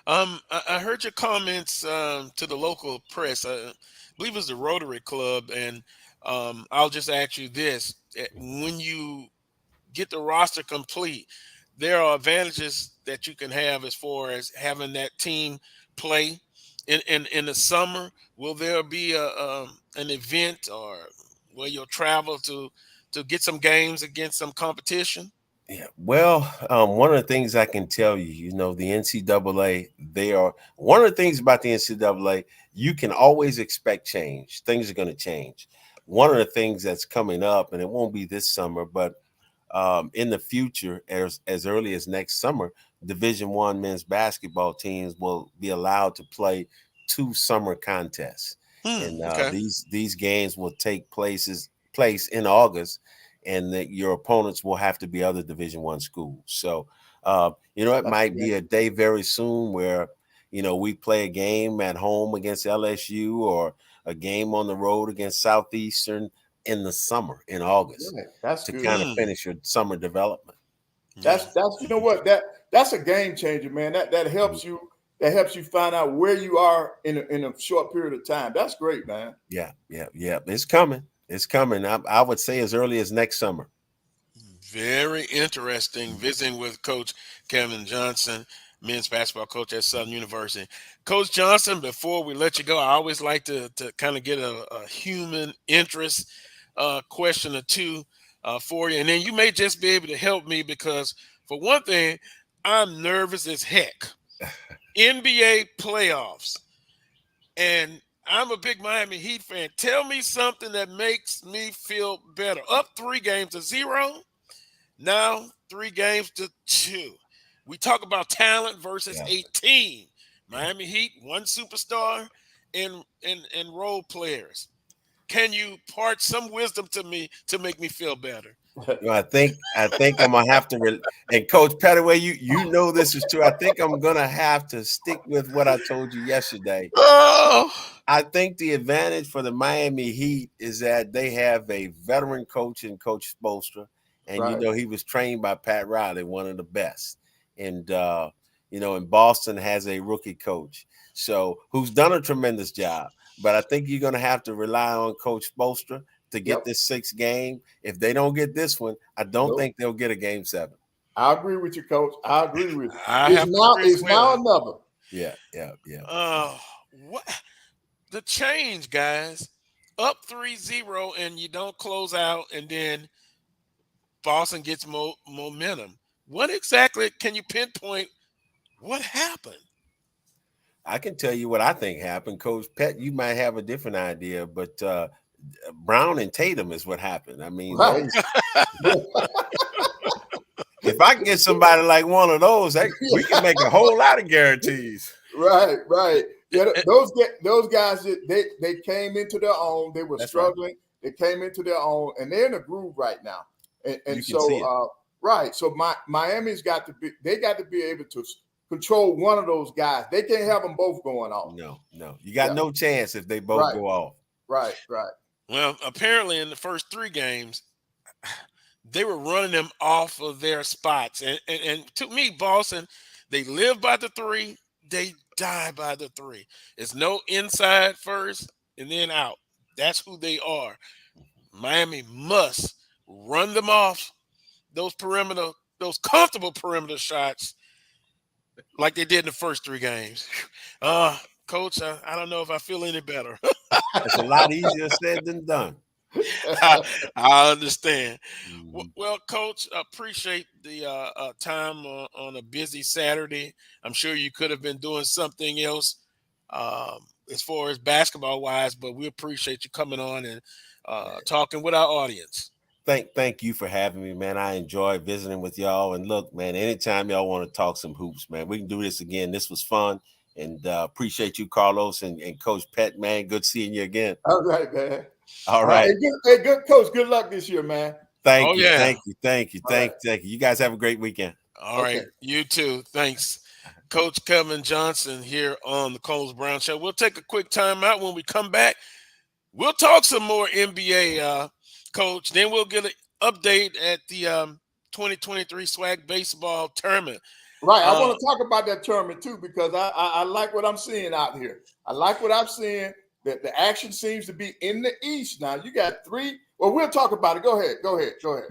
I heard your comments to the local press. I believe it was the Rotary Club, and I'll just ask you this: when you get the roster complete, there are advantages that you can have as far as having that team play in the summer. Will there be an event or where you'll travel to get some games against some competition? Yeah, well, one of the things I can tell you, the NCAA, one of the things about the NCAA, you can always expect change. Things are going to change. One of the things that's coming up, and it won't be this summer, but in the future, as early as next summer, Division I men's basketball teams will be allowed to play 2 summer contests. These games will take place in August, and that your opponents will have to be other Division I schools. So, it might be a day very soon where, we play a game at home against LSU or a game on the road against Southeastern in the summer, in August, that's to good. kind of finish your summer development. That's that's a game changer, man. That helps you. That helps you find out where you are in a short period of time. That's great, man. Yeah. It's coming. I would say as early as next summer. Very interesting. Visiting with Coach Kevin Johnson, men's basketball coach at Southern University. Coach Johnson, before we let you go, I always like to kind of get a human interest question or two for you. And then you may just be able to help me because, for one thing, I'm nervous as heck. NBA playoffs. And I'm a big Miami Heat fan. Tell me something that makes me feel better. Up 3-0. Now 3-2. We talk about talent versus a team. Miami Heat, 1 superstar and role players. Can you part some wisdom to me to make me feel better? I think I'm gonna have to. And Coach Pettaway, you know this is true. I think I'm gonna have to stick with what I told you yesterday. Oh. I think the advantage for the Miami Heat is that they have a veteran coach in Coach Spoelstra, and he was trained by Pat Riley, one of the best. And and Boston has a rookie coach, so who's done a tremendous job. But I think you're gonna have to rely on Coach Spoelstra to get this 6th game. If they don't get this one, I don't think they'll get a game 7. I agree with you, Coach. I agree with you. It's now another. Yeah. What the change, guys? Up 3-0 and you don't close out, and then Boston gets momentum. What exactly can you pinpoint? What happened? I can tell you what I think happened, Coach Pett. You might have a different idea, but Brown and Tatum is what happened. I mean, Right. if I can get somebody like one of those, we can make a whole lot of guarantees. Right. Yeah, those guys, they came into their own. They were struggling. Right. They came into their own, and they're in a groove right now. And so, right. So Miami's got to be able to control one of those guys. They can't have them both going off. No. You got no chance if they both go off. Right. Well, apparently in the first 3 games, they were running them off of their spots. And to me, Boston, they live by the 3, they die by the 3. It's no inside first and then out. That's who they are. Miami must run them off those comfortable perimeter shots like they did in the first 3 games. Coach, I don't know if I feel any better. It's a lot easier said than done. I understand. Well, Coach, I appreciate the time on a busy Saturday. I'm sure you could have been doing something else as far as basketball-wise, but we appreciate you coming on and talking with our audience. Thank you for having me, man. I enjoy visiting with y'all. And look, man, anytime y'all want to talk some hoops, man, we can do this again. This was fun. And appreciate you, Carlos, and Coach Pett, man. Good seeing you again. All right, man. All right. Hey, good coach. Good luck this year, man. Thank you. You guys have a great weekend. All right. You too. Thanks. Coach Kevin Johnson here on the Coles Brown Show. We'll take a quick time out. When we come back, we'll talk some more NBA, Coach. Then we'll get an update at the 2023 Swag Baseball Tournament. Right. I want to talk about that tournament, too, because I like what I'm seeing out here. I like what I'm seeing. That the action seems to be in the East now. You got 3. Well, we'll talk about it. Go ahead.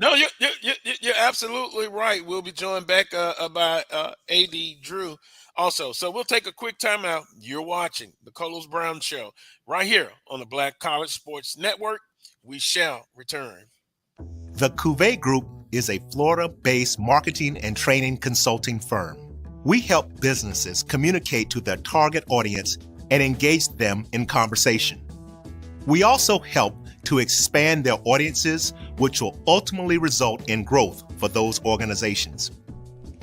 No, you're absolutely right. We'll be joined back by AD Drew also. So we'll take a quick time out. You're watching the Coles Brown Show right here on the Black College Sports Network. We shall return. The Cuvée Group is a Florida-based marketing and training consulting firm. We help businesses communicate to their target audience and engage them in conversation. We also help to expand their audiences, which will ultimately result in growth for those organizations.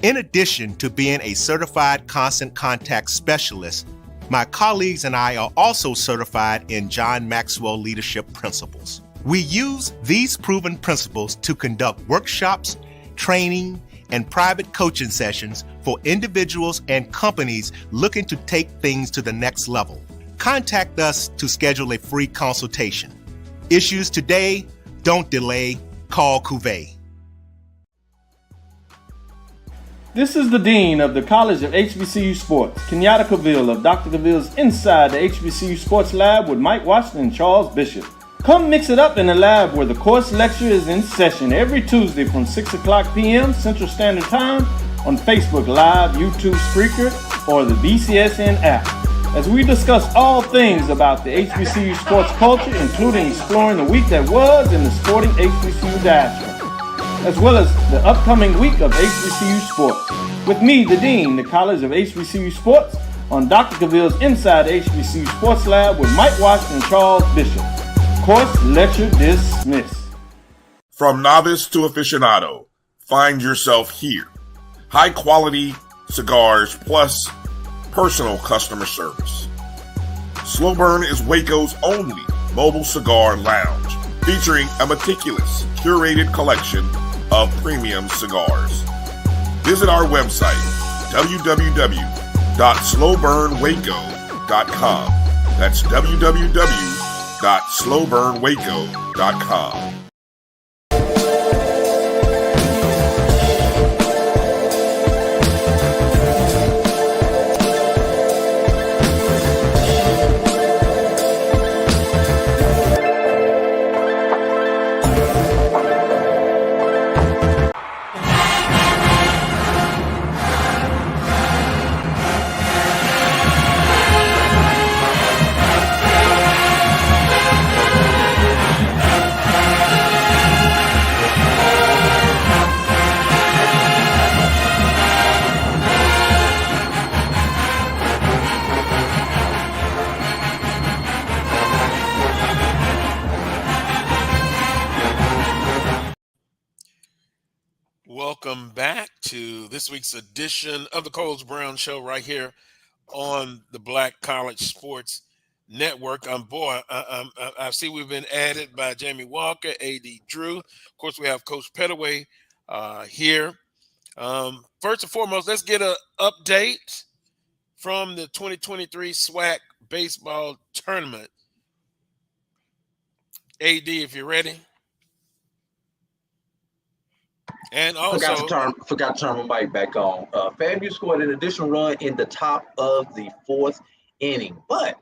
In addition to being a certified constant contact specialist, my colleagues and I are also certified in John Maxwell Leadership Principles. We use these proven principles to conduct workshops, training, and private coaching sessions for individuals and companies looking to take things to the next level. Contact us to schedule a free consultation. Issues today, don't delay, call Cuvée. This is the Dean of the College of HBCU Sports, Kenyatta Cavill of Dr. Cavill's Inside the HBCU Sports Lab with Mike Washington and Charles Bishop. Come mix it up in the lab where the course lecture is in session every Tuesday from 6 o'clock p.m. Central Standard Time on Facebook Live, YouTube Spreaker, or the BCSN app, as we discuss all things about the HBCU sports culture, including exploring the week that was in the sporting HBCU diaspora, as well as the upcoming week of HBCU sports. With me, the Dean, the College of HBCU Sports, on Dr. Cavill's Inside the HBCU Sports Lab with Mike Washington and Charles Bishop. Course lecture dismissed. From novice to aficionado, find yourself here. High quality cigars plus personal customer service. Slow Burn is Waco's only mobile cigar lounge, featuring a meticulous, curated collection of premium cigars. Visit our website, www.slowburnwaco.com. That's www.slowburnwaco.com. to this week's edition of the Coles Brown Show right here on the Black College Sports Network. I see we've been added by Jamie Walker, A.D. Drew. Of course, we have Coach Pettaway here. First and foremost, let's get an update from the 2023 SWAC baseball tournament. AD, if you're ready. And also forgot to turn my mic back on. FAMU scored an additional run in the top of the 4th inning, but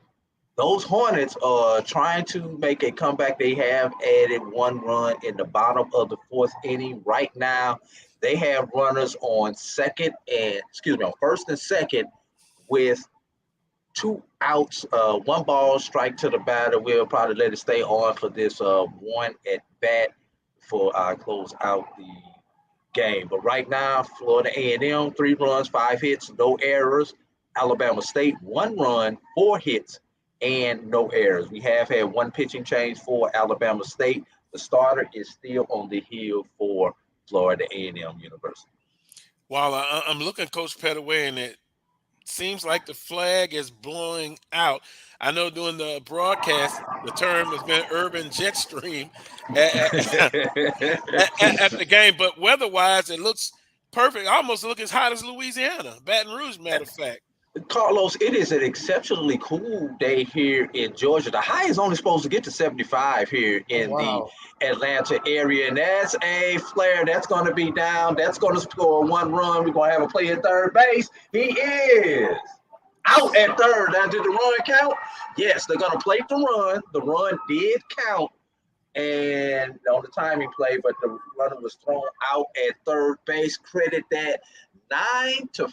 those Hornets are trying to make a comeback. They have added 1 run in the bottom of the 4th inning. Right now, they have runners on first and second with 2 outs, 1 ball, strike to the batter. We'll probably let it stay on for this 1 at bat before I close out the game. But right now, Florida A&M, 3 runs, 5 hits, no errors. Alabama State, 1 run, 4 hits, and no errors. We have had 1 pitching change for Alabama State. The starter is still on the hill for Florida A&M University. While I'm looking at Coach Pettaway, and it seems like the flag is blowing out. I know during the broadcast, the term has been urban jet stream at the game, but weather-wise, it looks perfect. Almost look as hot as Louisiana, Baton Rouge, matter of fact. Carlos, it is an exceptionally cool day here in Georgia. The high is only supposed to get to 75 here in the Atlanta area, and that's a flare. That's going to be down. That's going to score 1 run. We're going to have a play at third base. He is out at third. Now, did the run count? Yes, they're going to plate the run. The run did count and on the timing play, but the runner was thrown out at third base. Credit that 9-5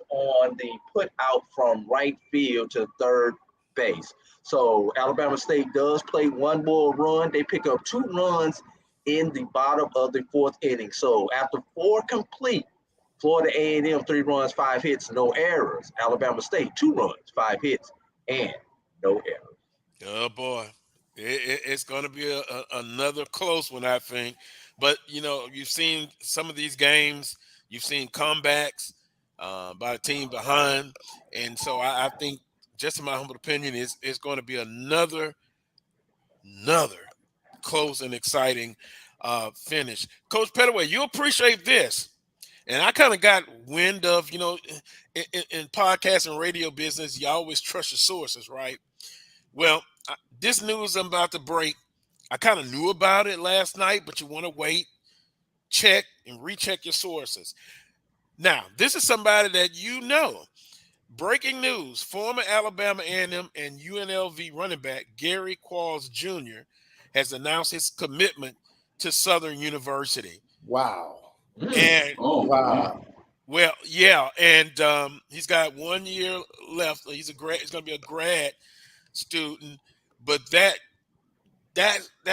on the put out from right field to third base. So Alabama State does play 1 more run. They pick up 2 runs in the bottom of the 4th inning. So after 4 complete, Florida A&M 3 runs, 5 hits, no errors. Alabama State 2 runs, 5 hits, and no errors. Oh boy, it's going to be another close one, I think. But you've seen some of these games. You've seen comebacks by a team behind. And so I think, just in my humble opinion, it's going to be another close and exciting finish. Coach Pettaway, you appreciate this. And I kind of got wind of, in podcast and radio business, you always trust your sources, right? Well, this news I'm about to break, I kind of knew about it last night, but you want to wait, check, and recheck your sources. Now, this is somebody that you know. Breaking news, former Alabama A&M and UNLV running back Gary Qualls Jr. has announced his commitment to Southern University. Wow. And wow. Well, yeah, and he's got 1 year left. He's going to be a grad student, but that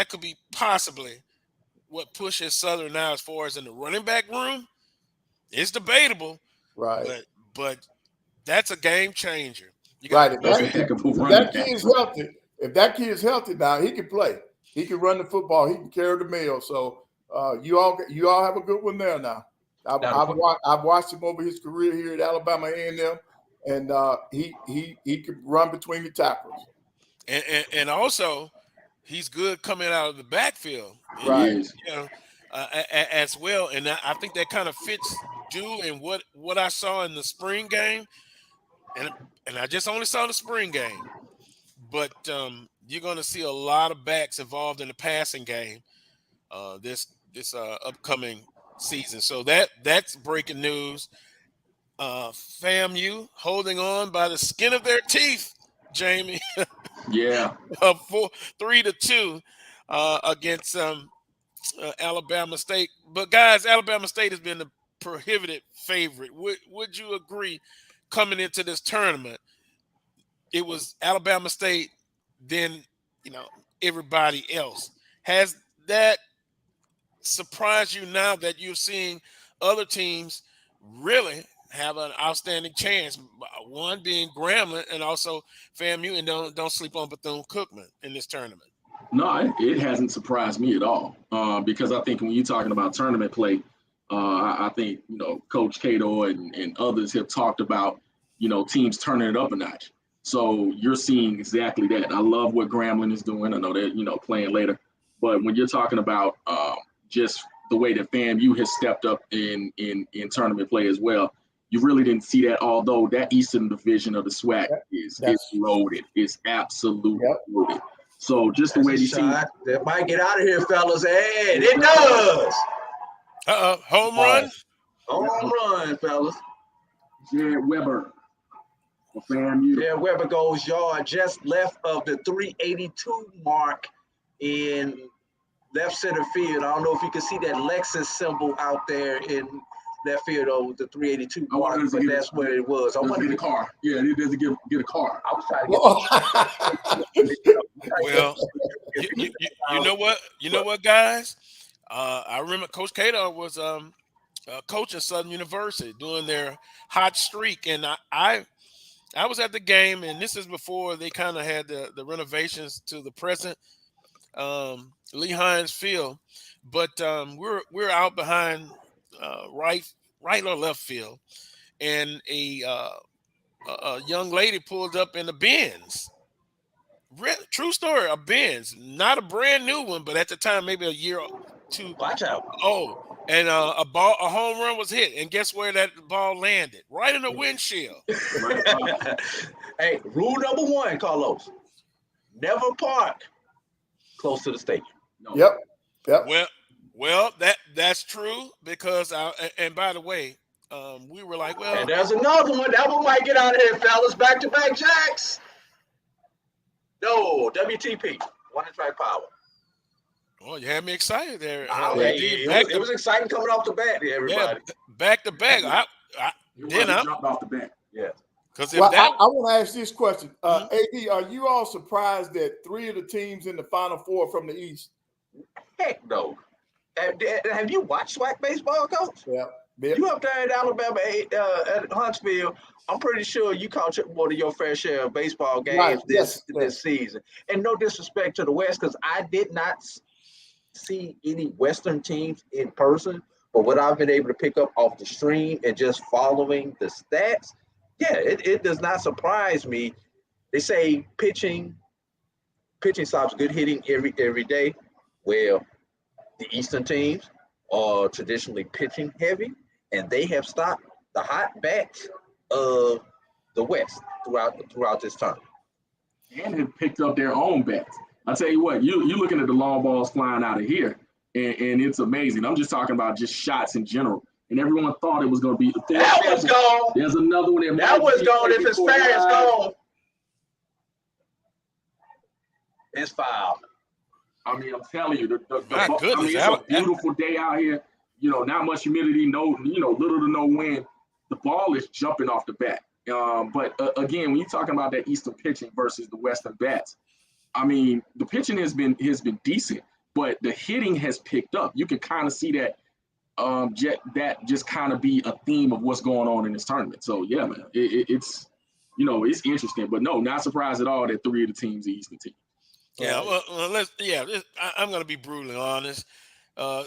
could be possibly what pushes Southern now as far as in the running back room. It's debatable, right? But that's a game changer. Right. If that kid is healthy now, he can play. He can run the football. He can carry the mail. So you all have a good one there now. I've watched him over his career here at Alabama A&M, and he can run between the tackles. And also, he's good coming out of the backfield, right? As well. And I think that kind of fits due in what I saw in the spring game, and I just only saw the spring game, but you're going to see a lot of backs involved in the passing game this upcoming season. So that's breaking news. FAMU holding on by the skin of their teeth, Jamie. Yeah. 3-2 against Alabama State. But guys, Alabama State has been the prohibited favorite. Would you agree? Coming into this tournament, it was Alabama State, then everybody else. Has that surprised you now that you're seeing other teams really have an outstanding chance? One being Grambling and also FAMU, and don't sleep on Bethune-Cookman in this tournament. No, it hasn't surprised me at all because I think when you're talking about tournament play, I think, Coach Cato and others have talked about, teams turning it up a notch. So you're seeing exactly that. I love what Grambling is doing. I know they're, playing later. But when you're talking about just the way that FAMU has stepped up in tournament play as well, you really didn't see that, although that Eastern Division of the SWAC is loaded. It's absolutely loaded. So just the way these teams. That might get out of here, fellas. Hey, it does. Home run. Home run, fellas. Jared Weber. Jared Weber goes yard just left of the 382 mark in left center field. I don't know if you can see that Lexus symbol out there in left field over the 382 mark, but that's where it was. I want to get a car. Yeah, he doesn't get a car. I was trying to get. Well, you know what, guys? I remember Coach Cato was coach at Southern University during their hot streak, and I was at the game, and this is before they kind of had the renovations to the present Lee Hines Field, but we're out behind right or left field, and a young lady pulled up in the Benz. True story, a Benz, not a brand new one, but at the time maybe a year or two. Watch out! Oh, and a home run was hit, and guess where that ball landed? Right in the windshield. Hey, rule number 1, Carlos: never park close to the stadium. No. Yep. Well, that's true because and by the way, we were like, well, and there's another one. That one might get out of here, fellas. Back-to-back jacks. No, WTP, one track power. Well, you had me excited there. It was exciting coming off the bat, everybody. Yeah, back to back. Jumped off the bat. Yeah. Because I want to ask this question. AD, are you all surprised that 3 of the teams in the Final Four from the East? Heck no. Have you watched SWAC baseball, Coach? Yeah. You up there at Alabama at Huntsville, I'm pretty sure you caught more than your fair share of baseball games this season. And no disrespect to the West, because I did not see any Western teams in person, but what I've been able to pick up off the stream and just following the stats, it does not surprise me. They say pitching stops good hitting every day. Well, the Eastern teams are traditionally pitching heavy, and they have stopped the hot bats of the West throughout this time. And have picked up their own bats. I tell you what, you're looking at the long balls flying out of here, and it's amazing. I'm just talking about just shots in general. And everyone thought it was going to be. That was gone. There's another one. That was gone. If it's fair, it's gone. It's foul. I mean, I'm telling you, it's a beautiful day out here. Not much humidity, little to no wind. The ball is jumping off the bat. But again, when you're talking about that Eastern pitching versus the Western bats, I mean, the pitching has been decent, but the hitting has picked up. You can kind of see that just kind of be a theme of what's going on in this tournament. So yeah, man, it's it's interesting, but no, not surprised at all that 3 of the teams are Eastern teams. Yeah, I'm going to be brutally honest.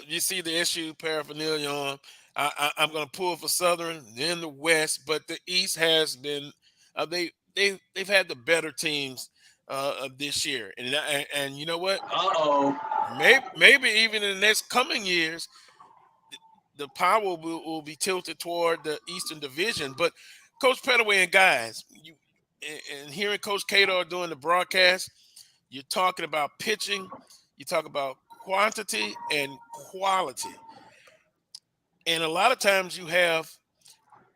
You see the issue paraphernalia on. I'm going to pull for Southern, then the West, but the East has been they've had the better teams of this year, and you know what? Maybe even in the next coming years, the power will be tilted toward the Eastern Division. But Coach Pettaway and guys, and hearing Coach Cato doing the broadcast, you're talking about pitching, you talk about quantity and quality. And a lot of times you have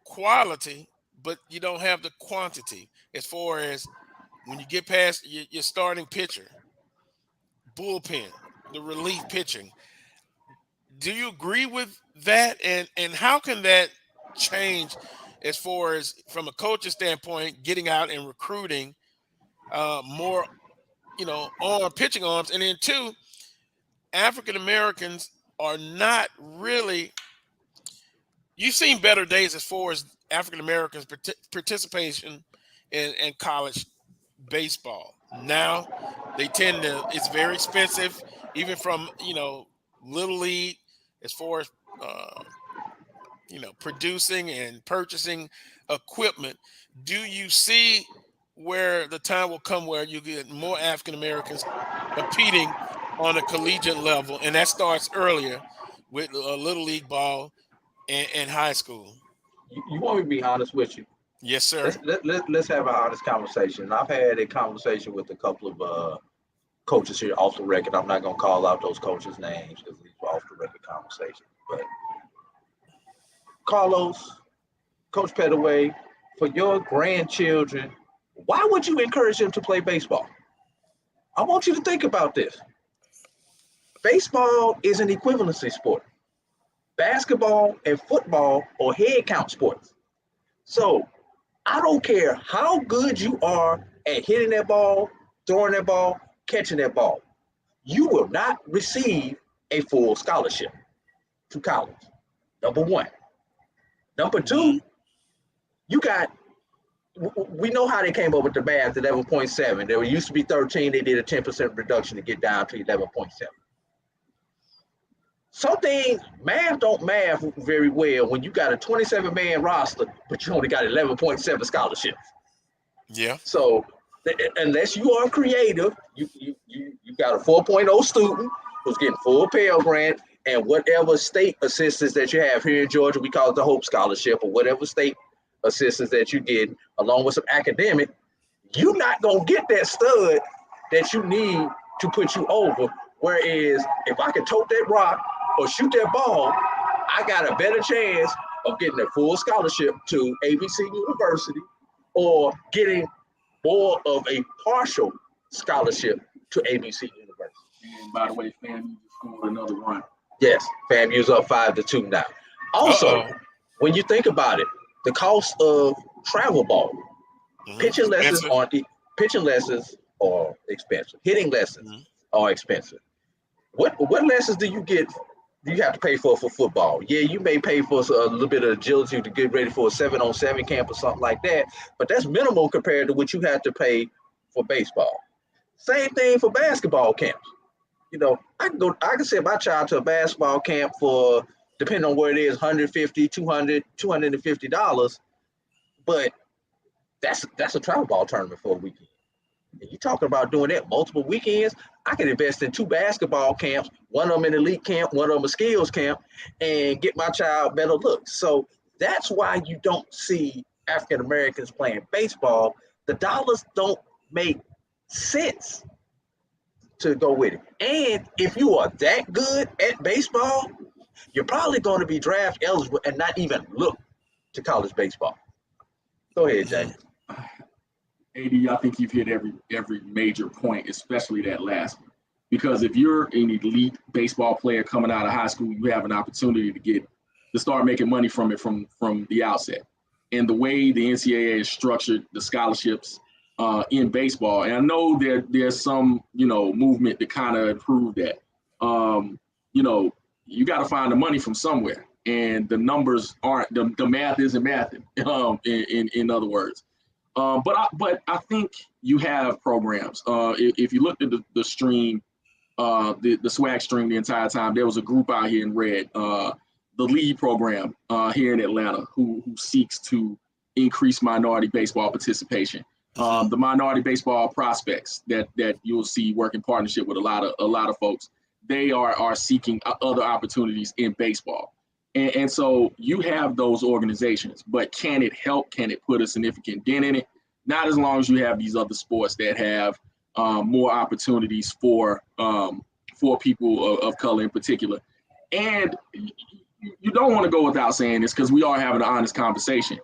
quality, but you don't have the quantity as far as when you get past your starting pitcher, bullpen, the relief pitching. Do you agree with that? And how can that change as far as from a coach's standpoint, getting out and recruiting more, pitching arms? And then 2, African Americans are not really. You've seen better days as far as African Americans' participation in college baseball. Now they tend to. It's very expensive, even from little league, as far as producing and purchasing equipment, do you see where the time will come where you get more African Americans competing on a collegiate level, and that starts earlier with little league ball and high school? You want me to be honest with you? Yes, sir. Let's have an honest conversation. I've had a conversation with a couple of coaches here off the record. I'm not going to call out those coaches' names because these were off the record conversations. But Carlos, Coach Pettaway, for your grandchildren, why would you encourage them to play baseball? I want you to think about this. Baseball is an equivalency sport. Basketball and football are head count sports. So I don't care how good you are at hitting that ball, throwing that ball, catching that ball. You will not receive a full scholarship to college. Number one. Number two, we know how they came up with the math, 11.7. There used to be 13. They did a 10% reduction to get down to 11.7. Something, math don't math very well when you got a 27-man roster, but you only got 11.7 scholarships. Yeah. So unless you are creative, you got a 4.0 student who's getting full Pell Grant and whatever state assistance that you have here in Georgia, we call it the Hope Scholarship, or whatever state assistance that you get, along with some academic, you're not going to get that stud that you need to put you over. Whereas if I can tote that rock or shoot that ball, I got a better chance of getting a full scholarship to ABC University or getting more of a partial scholarship to ABC University. And by the way, FAMU just scored another run. Yes, FAMU's up 5-2 now. Also, when you think about it, the cost of travel ball, pitching lessons are expensive. Hitting lessons are expensive. What lessons do you get? Do you have to pay for football? Yeah, you may pay for a little bit of agility to get ready for a 7-on-7 camp or something like that, but that's minimal compared to what you have to pay for baseball. Same thing for basketball camps. I can send my child to a basketball camp for, depending on where it is, $150, $200, $250, but that's a travel ball tournament for a weekend. And you're talking about doing that multiple weekends. I can invest in 2 basketball camps, one of them an elite camp, one of them a skills camp, and get my child better looks. So that's why you don't see African Americans playing baseball. The dollars don't make sense to go with it. And if you are that good at baseball, you're probably going to be draft eligible and not even look to college baseball. Go ahead, Jay. AD, I think you've hit every major point, especially that last one. Because if you're an elite baseball player coming out of high school, you have an opportunity to start making money from it from the outset. And the way the NCAA has structured the scholarships in baseball, and I know there's some movement to kind of improve that. You got to find the money from somewhere, and the numbers aren't the math isn't mathing. In other words. But I think you have programs. If you looked at the stream, the swag stream the entire time, there was a group out here in red, the LEAD program here in Atlanta, who seeks to increase minority baseball participation. The minority baseball prospects that you'll see work in partnership with a lot of folks. They are seeking other opportunities in baseball. And so you have those organizations, but can it help? Can it put a significant dent in it? Not as long as you have these other sports that have more opportunities for people of color in particular. And you don't want to go without saying this because we are having an honest conversation.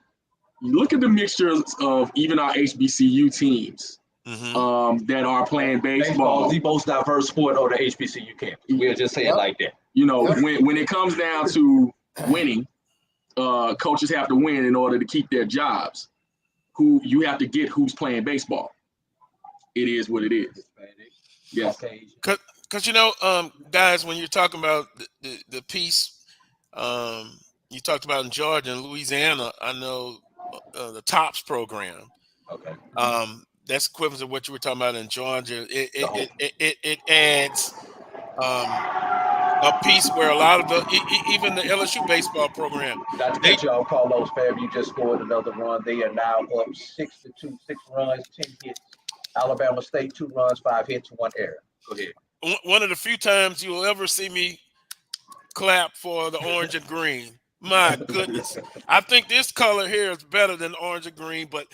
You look at the mixtures of even our HBCU teams that are playing baseball. Baseball is the most diverse sport on the HBCU campus. We'll just say it like that. When it comes down to winning, coaches have to win in order to keep their jobs. Who you have to get who's playing baseball. It is what it is. Yes. Because guys, when you're talking about the piece you talked about in Georgia and Louisiana, I know the TOPS program. Okay. That's equivalent to what you were talking about in Georgia. It adds a piece where a lot of the even the LSU baseball program. Not to cut you off, Carlos, fam, you just scored another run. They are now up 6-2, 6 runs, 10 hits. Alabama State, 2 runs, 5 hits, 1 error. Go ahead. One of the few times you will ever see me clap for the orange and green. My goodness. I think this color here is better than orange and green, but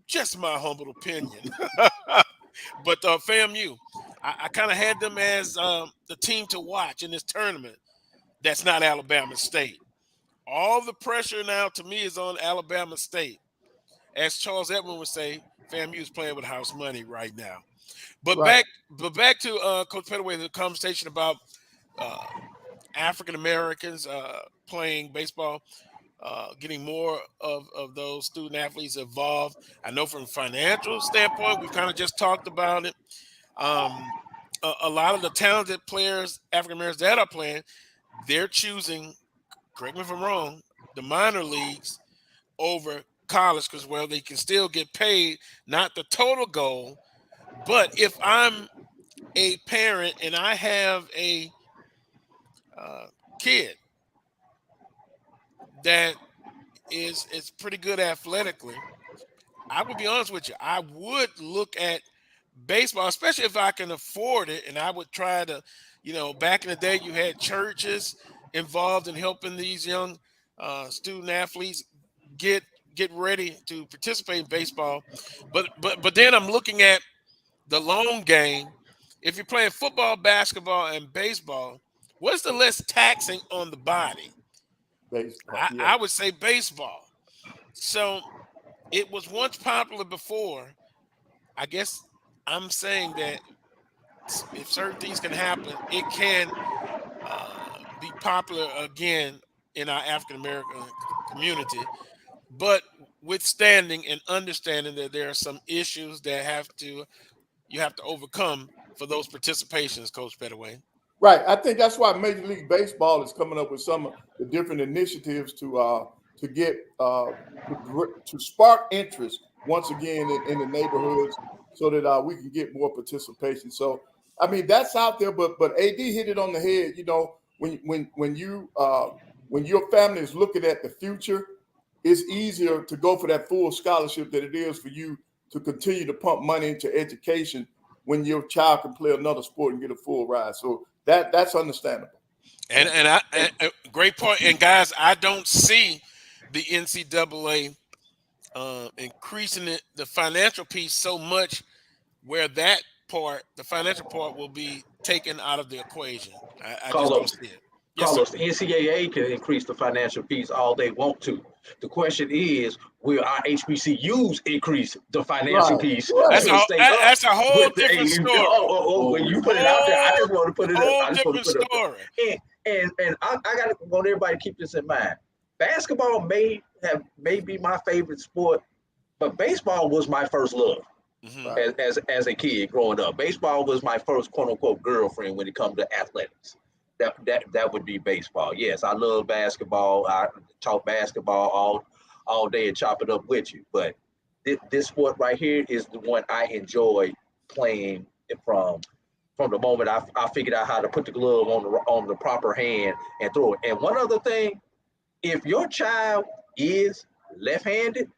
just my humble opinion. But FAMU, I kind of had them as the team to watch in this tournament. That's not Alabama State. All the pressure now to me is on Alabama State. As Charles Edmond would say, FAMU is playing with house money right now. But Right. back to Coach Pettaway, the conversation about African Americans playing baseball, getting more of those student athletes involved. I know from a financial standpoint, we've kind of just talked about it. A lot of the talented players, African Americans that are playing, they're choosing, correct me if I'm wrong, the minor leagues over college because, well, they can still get paid, not the total goal. But if I'm a parent and I have a kid that is pretty good athletically, I would be honest with you, I would look at baseball, especially if I can afford it, and I would try to, back in the day you had churches involved in helping these young student athletes get ready to participate in baseball. But then I'm looking at the long game. If you're playing football, basketball, and baseball, what's the less taxing on the body? Baseball, I would say baseball. So it was once popular before. I guess I'm saying that if certain things can happen, it can be popular again in our African American community, but withstanding and understanding that there are some issues that you have to overcome for those participations, Coach Pettaway. Right. I think that's why Major League Baseball is coming up with some of the different initiatives to get to spark interest once again in the neighborhoods, so that we can get more participation. So, I mean, that's out there. But AD hit it on the head. When your family is looking at the future, it's easier to go for that full scholarship than it is for you to continue to pump money into education when your child can play another sport and get a full ride. So that's understandable. And great point. And guys, I don't see the NCAA increasing the financial piece so much where the financial part will be taken out of the equation. I just don't see it. Yes, Carlos, sir. the NCAA can increase the financial piece all they want to. The question is, will our HBCUs increase the financial piece? That's a whole different story. When you put it out there, I just want to put it up. Whole different story. And I want everybody to keep this in mind. Basketball may be my favorite sport, but baseball was my first love. Mm-hmm. As a kid growing up. Baseball was my first quote unquote girlfriend when it comes to athletics. That would be baseball. Yes, I love basketball. I talk basketball all day and chop it up with you. But this sport right here is the one I enjoy playing from the moment I figured out how to put the glove on the proper hand and throw it. And one other thing, if your child is left-handed,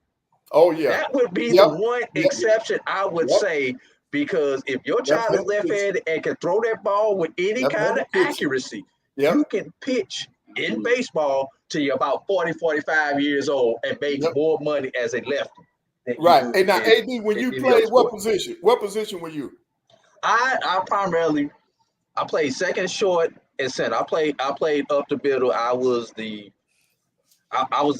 oh yeah, that would be the one exception I would say. Because if your child is left-handed and can throw that ball with any kind of accuracy, you can pitch in baseball till you're about 40, 45 years old and make more money as a lefty. Right. And now, AD, when you played, what position? What position were you? I played second, short, and center. I played up the middle. I was the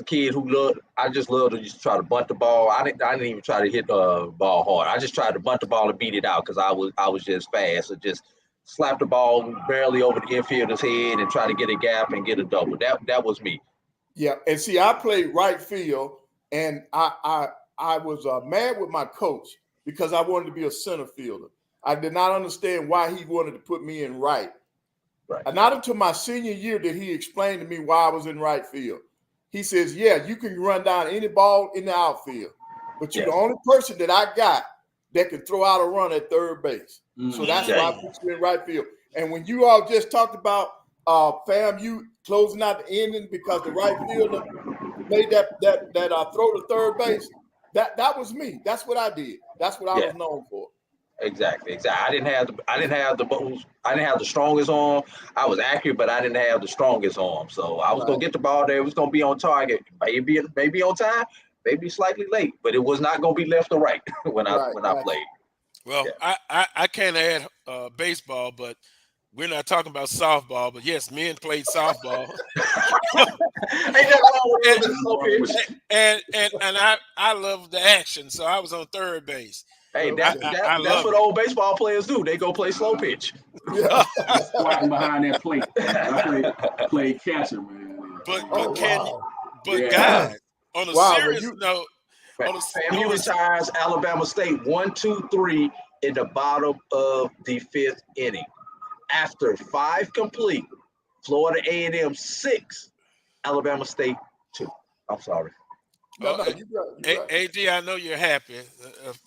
kid who just loved to just try to bunt the ball. I didn't even try to hit the ball hard. I just tried to bunt the ball and beat it out because I was just fast. So just slap the ball barely over the infielder's head and try to get a gap and get a double. That was me. Yeah, and see, I played right field, and I was mad with my coach because I wanted to be a center fielder. I did not understand why he wanted to put me in right. And not until my senior year did he explain to me why I was in right field. He says, yeah, you can run down any ball in the outfield, but you're the only person that I got that can throw out a run at third base. So that's why I put you in right field. And when you all just talked about FAMU closing out the inning because the right fielder made that throw to third base. That was me. That's what I did. That's what I was known for. Exactly. I didn't have the strongest arm. I was accurate, but I didn't have the strongest arm. So I was gonna get the ball there. It was gonna be on target. Maybe on time, maybe slightly late, but it was not gonna be left or right when I played. Well, I can't add baseball, but we're not talking about softball. But yes, men played softball. and I love the action, so I was on third base. Hey, that's what old baseball players do. They go play slow pitch. Squatting behind that plate. I played catcher, man. Guys, on a serious note, FAMU retires Alabama State 1-2-3 in the bottom of the 5th inning. After 5 complete, Florida A&M 6, Alabama State 2. I'm sorry. AD, I know you're happy.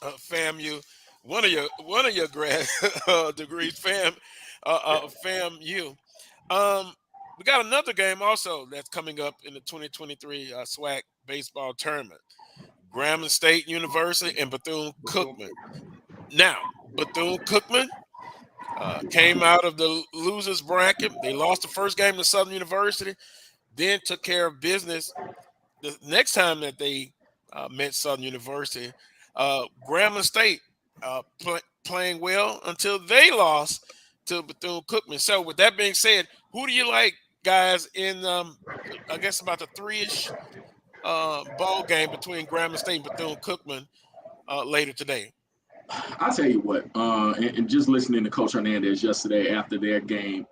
FAMU, one of your grad degrees, FAMU. We got another game also that's coming up in the 2023 SWAC baseball tournament. Grambling State University and Bethune-Cookman. Now, Bethune-Cookman came out of the losers bracket. They lost the first game to Southern University, then took care of business the next time that they met Southern University. Grambling State playing well until they lost to Bethune-Cookman. So with that being said, who do you like, guys, in I guess about the 3-ish ball game between Grambling State and Bethune-Cookman later today? I'll tell you what, and just listening to Coach Hernandez yesterday after their game,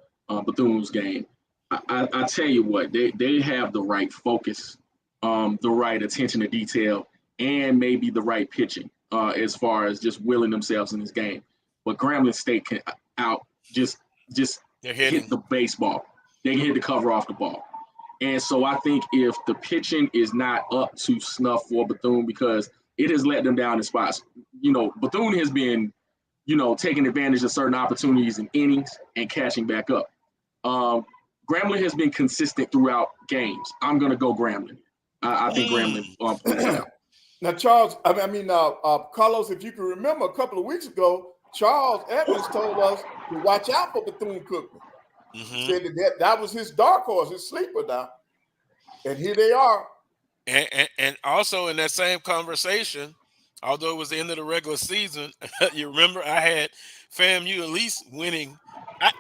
Bethune's game, I tell you what, they have the right focus, the right attention to detail, and maybe the right pitching as far as just willing themselves in this game. But Grambling State can just hit the baseball. They can hit the cover off the ball. And so I think if the pitching is not up to snuff for Bethune, because it has let them down in spots. Bethune has been, taking advantage of certain opportunities in innings and catching back up. Grambling has been consistent throughout games. I'm going to go Grambling. I think Grambling pulls it out. Now, Charles, Carlos, if you can remember a couple of weeks ago, Charles Evans told us to watch out for Bethune-Cookman. Said that was his dark horse, his sleeper now. And here they are. And also in that same conversation, although it was the end of the regular season, you remember I had FAMU at least winning.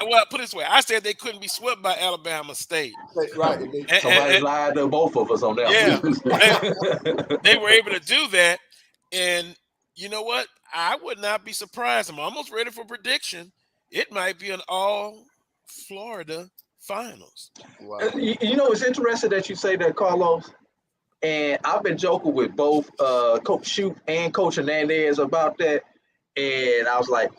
Put it this way, I said they couldn't be swept by Alabama State. Right. Somebody lied to both of us on that. Yeah, they were able to do that. And you know what? I would not be surprised. I'm almost ready for prediction. It might be an all Florida finals. Wow. It's interesting that you say that, Carlos. And I've been joking with both Coach Shute and Coach Hernandez about that. And I was like,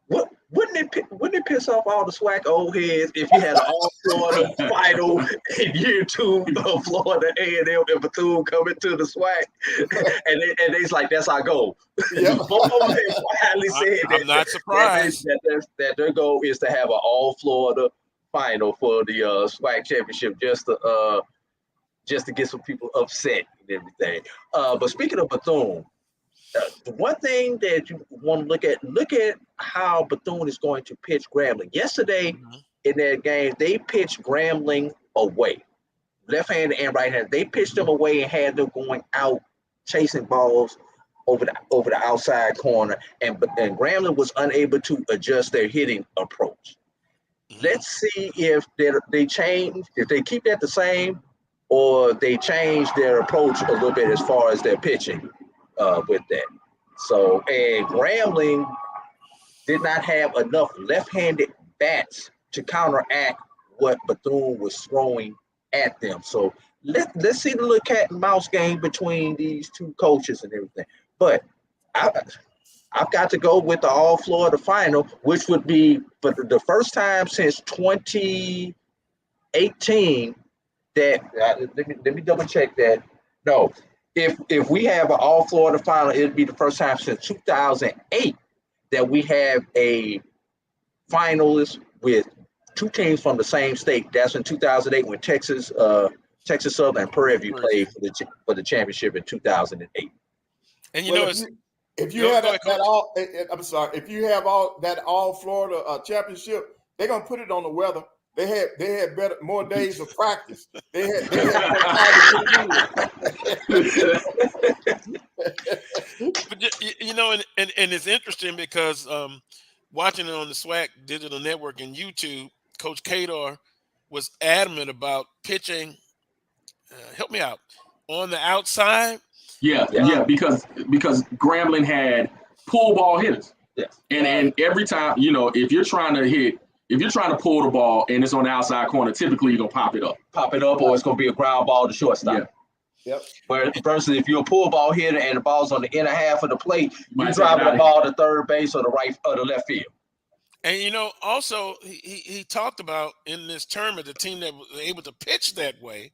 wouldn't it piss off all the SWAC old heads if you had an all-Florida final in year 2 of Florida A&M and Bethune coming to the SWAC? and they's like, that's our goal. Yeah. Both of them finally said that. I'm not surprised. That their goal is to have an all-Florida final for the SWAC championship just to get some people upset and everything. But speaking of Bethune, the one thing that you want to look at how Bethune is going to pitch Grambling. Yesterday in that game, they pitched Grambling away. Left-handed and right-handed. They pitched them away and had them going out, chasing balls over the outside corner. And Grambling was unable to adjust their hitting approach. Let's see if they change, if they keep that the same, or they change their approach a little bit as far as their pitching with that. So, and Grambling did not have enough left-handed bats to counteract what Bethune was throwing at them. So let's see the little cat and mouse game between these two coaches and everything. But I've got to go with the all-Florida final, which would be for the first time since 2018 that let me double check that. No, if we have an all Florida final, it'd be the first time since 2008 that we have a finalist with two teams from the same state. That's in 2008 when Texas Southern and Prairie View played for the championship in 2008. And you know, if you have that all, I'm sorry, if you have all Florida championship, they're gonna put it on the weather. They had more days of practice. They had more time to get But you know, and it's interesting because watching it on the SWAC Digital Network and YouTube, Coach Kadar was adamant about pitching. Help me out on the outside. Yeah, because Grambling had pull ball hitters. Yes. And every time, you know, if you're trying to pull the ball and it's on the outside corner, typically you're gonna pop it up, or it's gonna be a ground ball to shortstop. Yeah. Yep. But versus if you're a pull ball hitter and the ball's on the inner half of the plate, you're driving the ball to third base or the right or the left field. And you know, also he talked about in this tournament the team that was able to pitch that way,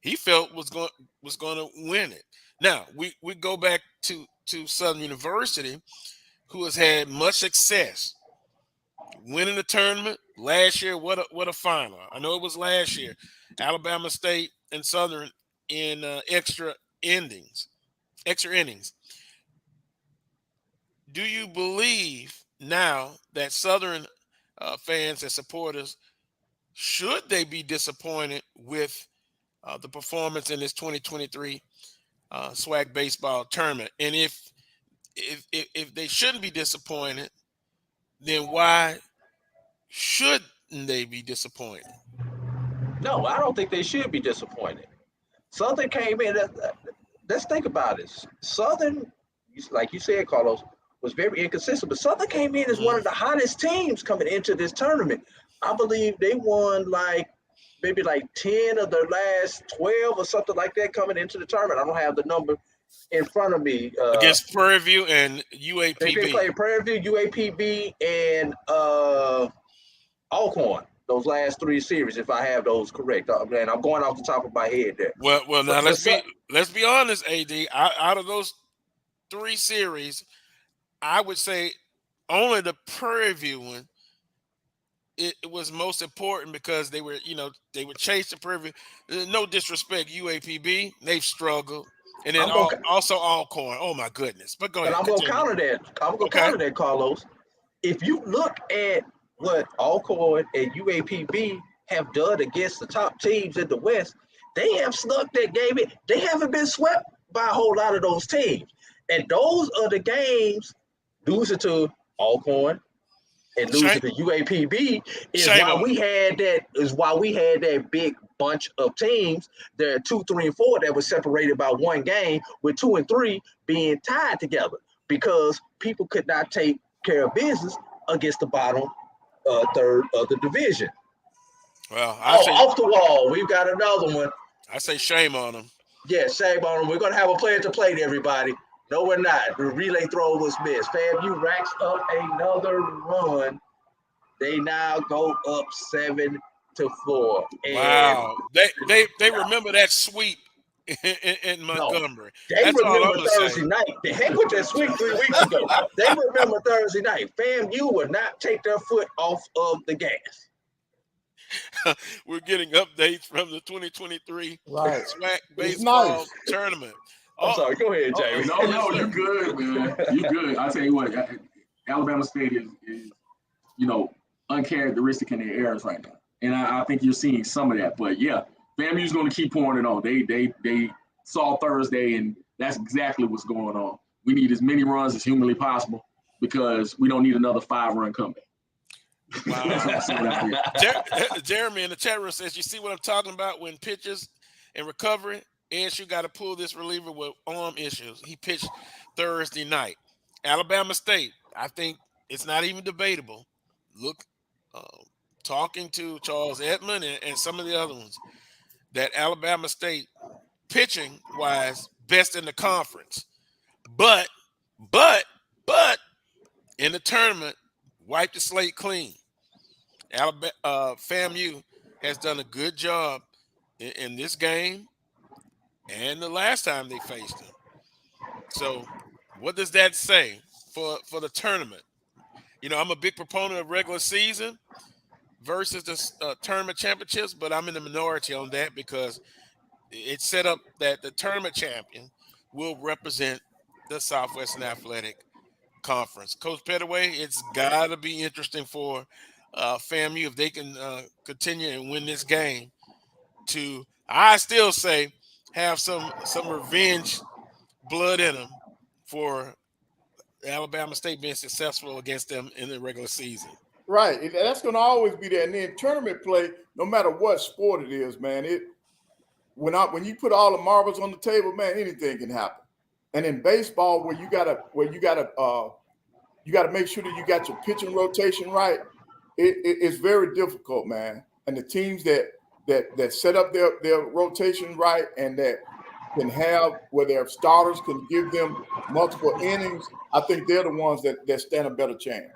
he felt was going to win it. Now we go back to Southern University, who has had much success winning the tournament last year. What a final! I know it was last year. Alabama State and Southern in extra innings. Do you believe now that Southern fans and supporters, should they be disappointed with the performance in this 2023 SWAC baseball tournament? And if they shouldn't be disappointed, then why shouldn't they be disappointed? No, I don't think they should be disappointed. Southern came in. Let's think about it. Southern, like you said, Carlos, was very inconsistent, but Southern came in as one of the hottest teams coming into this tournament. I believe they won maybe 10 of their last 12 or something like that coming into the tournament. I don't have the number in front of me. Against Prairie View and UAPB. They played Prairie View, UAPB, and Alcorn. Those last three series, if I have those correct. Man, I'm going off the top of my head there. Well, now let's be honest, AD. Out of those three series, I would say only the Prairie View one. It was most important because they were chasing Prairie View. No disrespect, UAPB, they've struggled, and then also Alcorn. Oh my goodness! But go ahead. I'm going to counter that. Counter that, Carlos. If you look at what Alcorn and UAPB have done against the top teams in the West, they have snuck that game in. They haven't been swept by a whole lot of those teams. And those are the games, losing to Alcorn and losing to UAPB is why we had that big bunch of teams. There are 2, 3, and 4 that were separated by one game, with 2 and 3 being tied together because people could not take care of business against the bottom third of the division. Well, off the wall. We've got another one. I say shame on them. Yeah, shame on them. We're going to have a player to plate, everybody. No, we're not. The relay throw was missed. FAMU racks up another run. They now go up 7-4. Wow. They remember that sweep in Montgomery. They remember Thursday night. The heck with that sweep 3 weeks ago. They remember Thursday night. FAMU will not take their foot off of the gas. We're getting updates from the 2023 SWAC baseball tournament. I'm sorry. Go ahead, Jamie. No, you're good, man. You're good. I tell you what, Alabama State is uncharacteristic in their errors right now, and I think you're seeing some of that. But yeah, FAMU's going to keep pouring it on. They saw Thursday, and that's exactly what's going on. We need as many runs as humanly possible because we don't need another 5-run comeback. Wow. Jeremy in the chat room says, "You see what I'm talking about when pitches and recovery? ASU got to pull this reliever with arm issues. He pitched Thursday night. Alabama State, I think it's not even debatable. Look, talking to Charles Edmond and some of the other ones, that Alabama State pitching-wise, best in the conference. But in the tournament, wiped the slate clean. FAMU has done a good job in this game and the last time they faced him. So what does that say for the tournament? I'm a big proponent of regular season versus the tournament championships, but I'm in the minority on that because it's set up that the tournament champion will represent the Southwestern Athletic Conference. Coach Pettaway, it's got to be interesting for FAMU if they can continue and win this game to, I still say, have some revenge blood in them for Alabama State being successful against them in the regular season. Right. That's going to always be there. And then tournament play, no matter what sport it is, man, when you put all the marbles on the table, man, anything can happen. And in baseball, where you gotta make sure that you got your pitching rotation right, it's very difficult, man. And the teams that set up their rotation right and that can have where their starters can give them multiple innings, I think they're the ones that stand a better chance.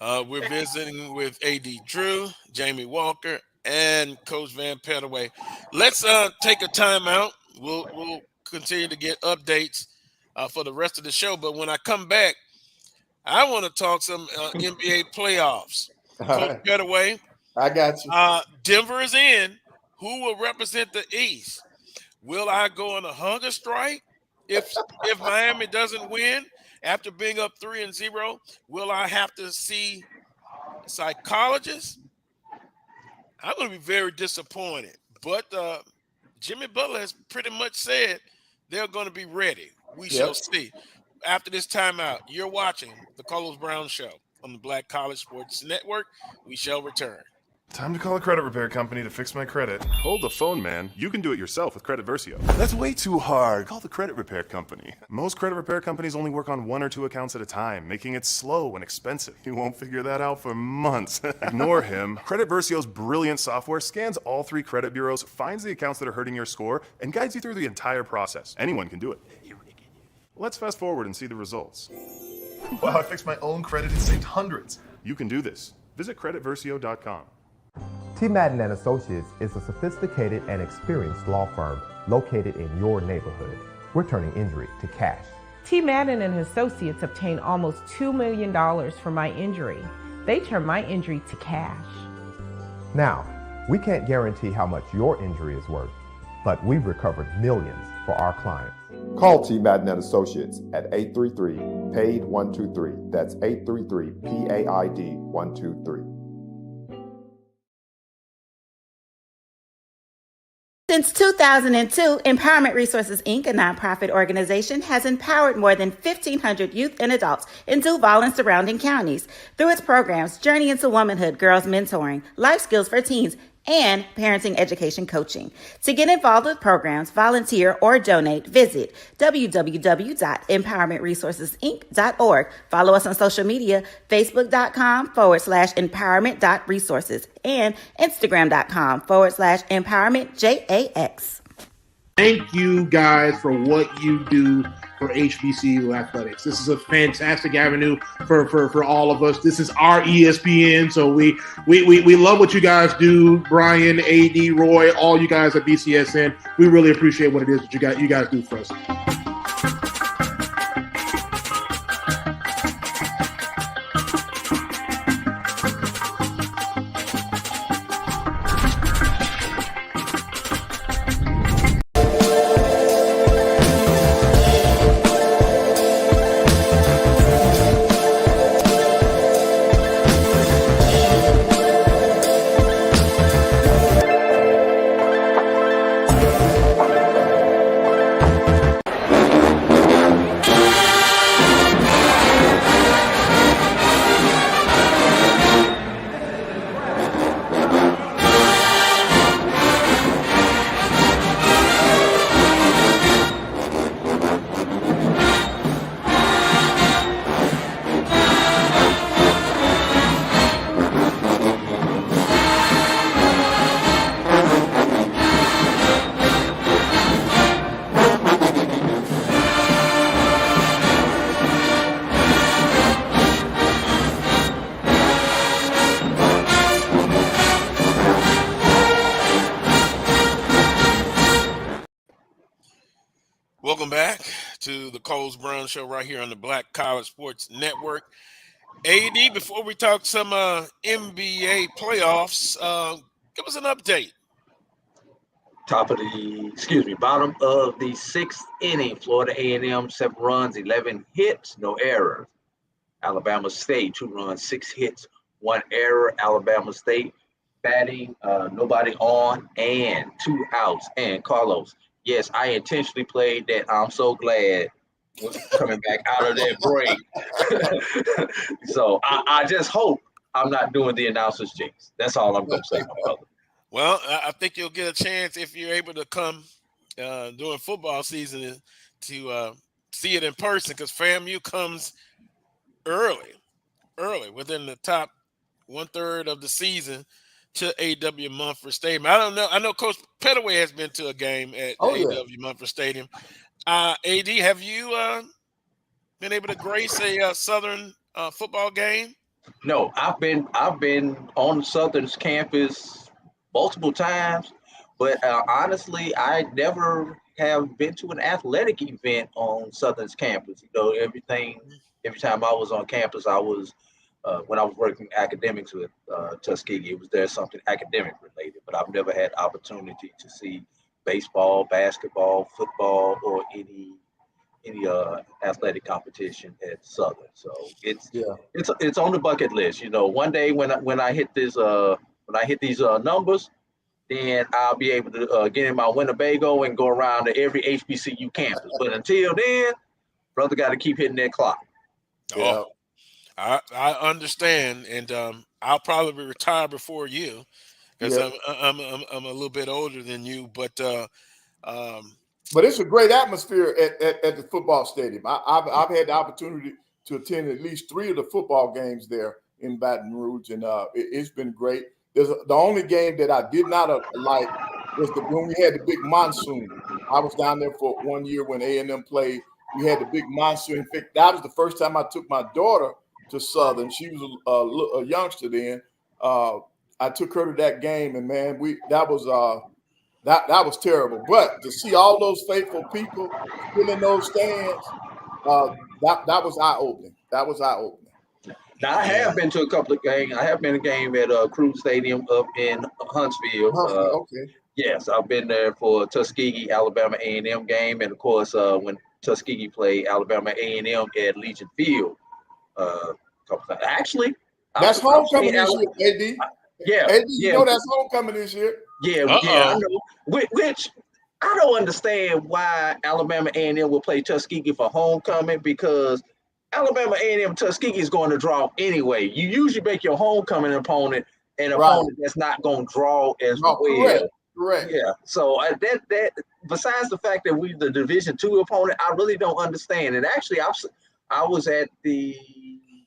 We're visiting with A.D. Drew, Jamie Walker, and Coach Vann Pettaway. Let's take a timeout. We'll continue to get updates for the rest of the show. But when I come back, I want to talk some NBA playoffs. Coach Pettaway, I got you. Denver is in. Who will represent the East? Will I go on a hunger strike if Miami doesn't win after being up 3-0? Will I have to see a psychologist? I'm going to be very disappointed. But Jimmy Butler has pretty much said they're going to be ready. We shall see. After this timeout, you're watching the Carlos Brown Show on the Black College Sports Network. We shall return. Time to call a credit repair company to fix my credit. Hold the phone, man. You can do it yourself with Credit Versio. That's way too hard. Call the credit repair company. Most credit repair companies only work on 1 or 2 accounts at a time, making it slow and expensive. You won't figure that out for months. Ignore him. Credit Versio's brilliant software scans all 3 credit bureaus, finds the accounts that are hurting your score, and guides you through the entire process. Anyone can do it. Let's fast forward and see the results. Wow, I fixed my own credit and saved hundreds. You can do this. Visit creditversio.com. T. Madden and Associates is a sophisticated and experienced law firm located in your neighborhood. We're turning injury to cash. T. Madden and Associates obtained almost $2 million for my injury. They turned my injury to cash. Now, we can't guarantee how much your injury is worth, but we've recovered millions for our clients. Call T. Madden and Associates at 833-PAID-123. That's 833-PAID-123. Since 2002, Empowerment Resources, Inc., a nonprofit organization, has empowered more than 1,500 youth and adults in Duval and surrounding counties. Through its programs, Journey into Womanhood, Girls Mentoring, Life Skills for Teens, and Parenting Education Coaching. To get involved with programs, volunteer, or donate, visit www.empowermentresourcesinc.org. Follow us on social media, facebook.com/empowerment.resources and instagram.com/empowermentjax. Thank you guys for what you do for HBCU athletics. This is a fantastic avenue for all of us. This is our ESPN, so we love what you guys do. Brian, AD, Roy, all you guys at BCSN. We really appreciate what it is that you guys do for us. Welcome back to the Coles Brown Show right here on the Black College Sports Network. AD, before we talk some NBA playoffs, give us an update. Bottom of the sixth inning. Florida A&M, 7 runs, 11 hits, no errors. Alabama State, 2 runs, 6 hits, 1 error. Alabama State batting, nobody on, and 2 outs. And Carlos, yes, I intentionally played that. I'm so glad coming back out of that break. So I just hope I'm not doing the announcer's jinx. That's all I'm going to say, my brother. Well, I think you'll get a chance if you're able to come during football season to see it in person, because FAMU comes early, within the top 1/3 of the season to A.W. Mumford Stadium. I don't know. I know Coach Pettaway has been to a game at A.W. Mumford Stadium. AD, have you been able to grace a Southern football game? No, I've been on Southern's campus multiple times, but honestly, I never have been to an athletic event on Southern's campus. You know, every time I was on campus, I was when I was working academics with Tuskegee, it was there something academic related. But I've never had opportunity to see baseball, basketball, football, or any athletic competition at Southern. So it's on the bucket list. You know, one day when I hit these numbers, then I'll be able to get in my Winnebago and go around to every HBCU campus. But until then, brother, got to keep hitting that clock. Oh, I understand, and I'll probably retire before you, because I'm a little bit older than you, but it's a great atmosphere at the football stadium. I've had the opportunity to attend at least 3 of the football games there in Baton Rouge, and it's been great. The only game that I did not like was when we had the big monsoon. I was down there for 1 year when A&M played. We had the big monsoon. In fact, that was the first time I took my daughter to Southern. She was a youngster then. I took her to that game, and man, that was terrible. But to see all those faithful people still in those stands, that was eye-opening. That was eye-opening. Now, I have been to a couple of games. I have been to a game at Cruz Stadium up in Huntsville. Okay. Yes, I've been there for Tuskegee Alabama A&M game, and of course when Tuskegee played Alabama A&M at Legion Field. Actually, that's homecoming this year, AD. AD, you know that's homecoming this year. Yeah, I know. Which I don't understand why Alabama A&M will play Tuskegee for homecoming, because Alabama A&M Tuskegee is going to draw anyway. You usually make your homecoming opponent an opponent that's not going to draw as well. Correct. Yeah. So that besides the fact that we the Division II opponent, I really don't understand. And actually, I was at the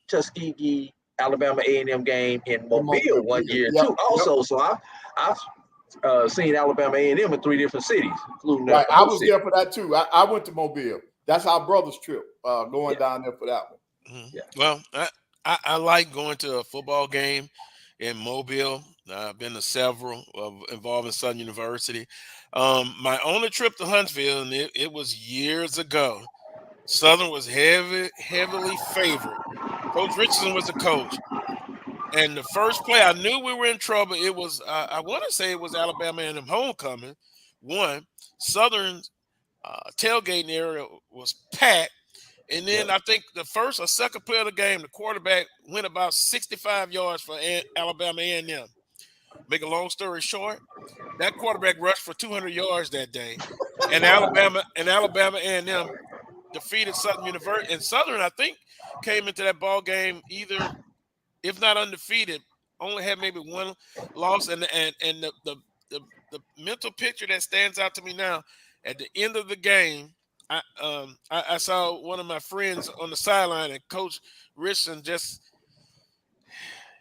Tuskegee Alabama A&M game in Mobile 1 year too. Also, so I've seen Alabama A&M in 3 different cities, including I was there for that too. I went to Mobile. That's our brother's trip, going down there for that one. Mm-hmm. Yeah. Well, I like going to a football game in Mobile. I've been to several involving Southern University. My only trip to Huntsville, and it was years ago. Southern was heavily favored. Coach Richardson was the coach. And the first play, I knew we were in trouble. It was, I want to say it was Alabama A&M homecoming. Southern's tailgating area was packed. And then I think the first or second play of the game, the quarterback went about 65 yards for Alabama A&M. Make a long story short, that quarterback rushed for 200 yards that day. And Alabama A&M defeated Southern University. And Southern, I think, came into that ball game either, if not undefeated, only had maybe 1 loss. And the mental picture that stands out to me now, at the end of the game, I saw one of my friends on the sideline, and Coach Richardson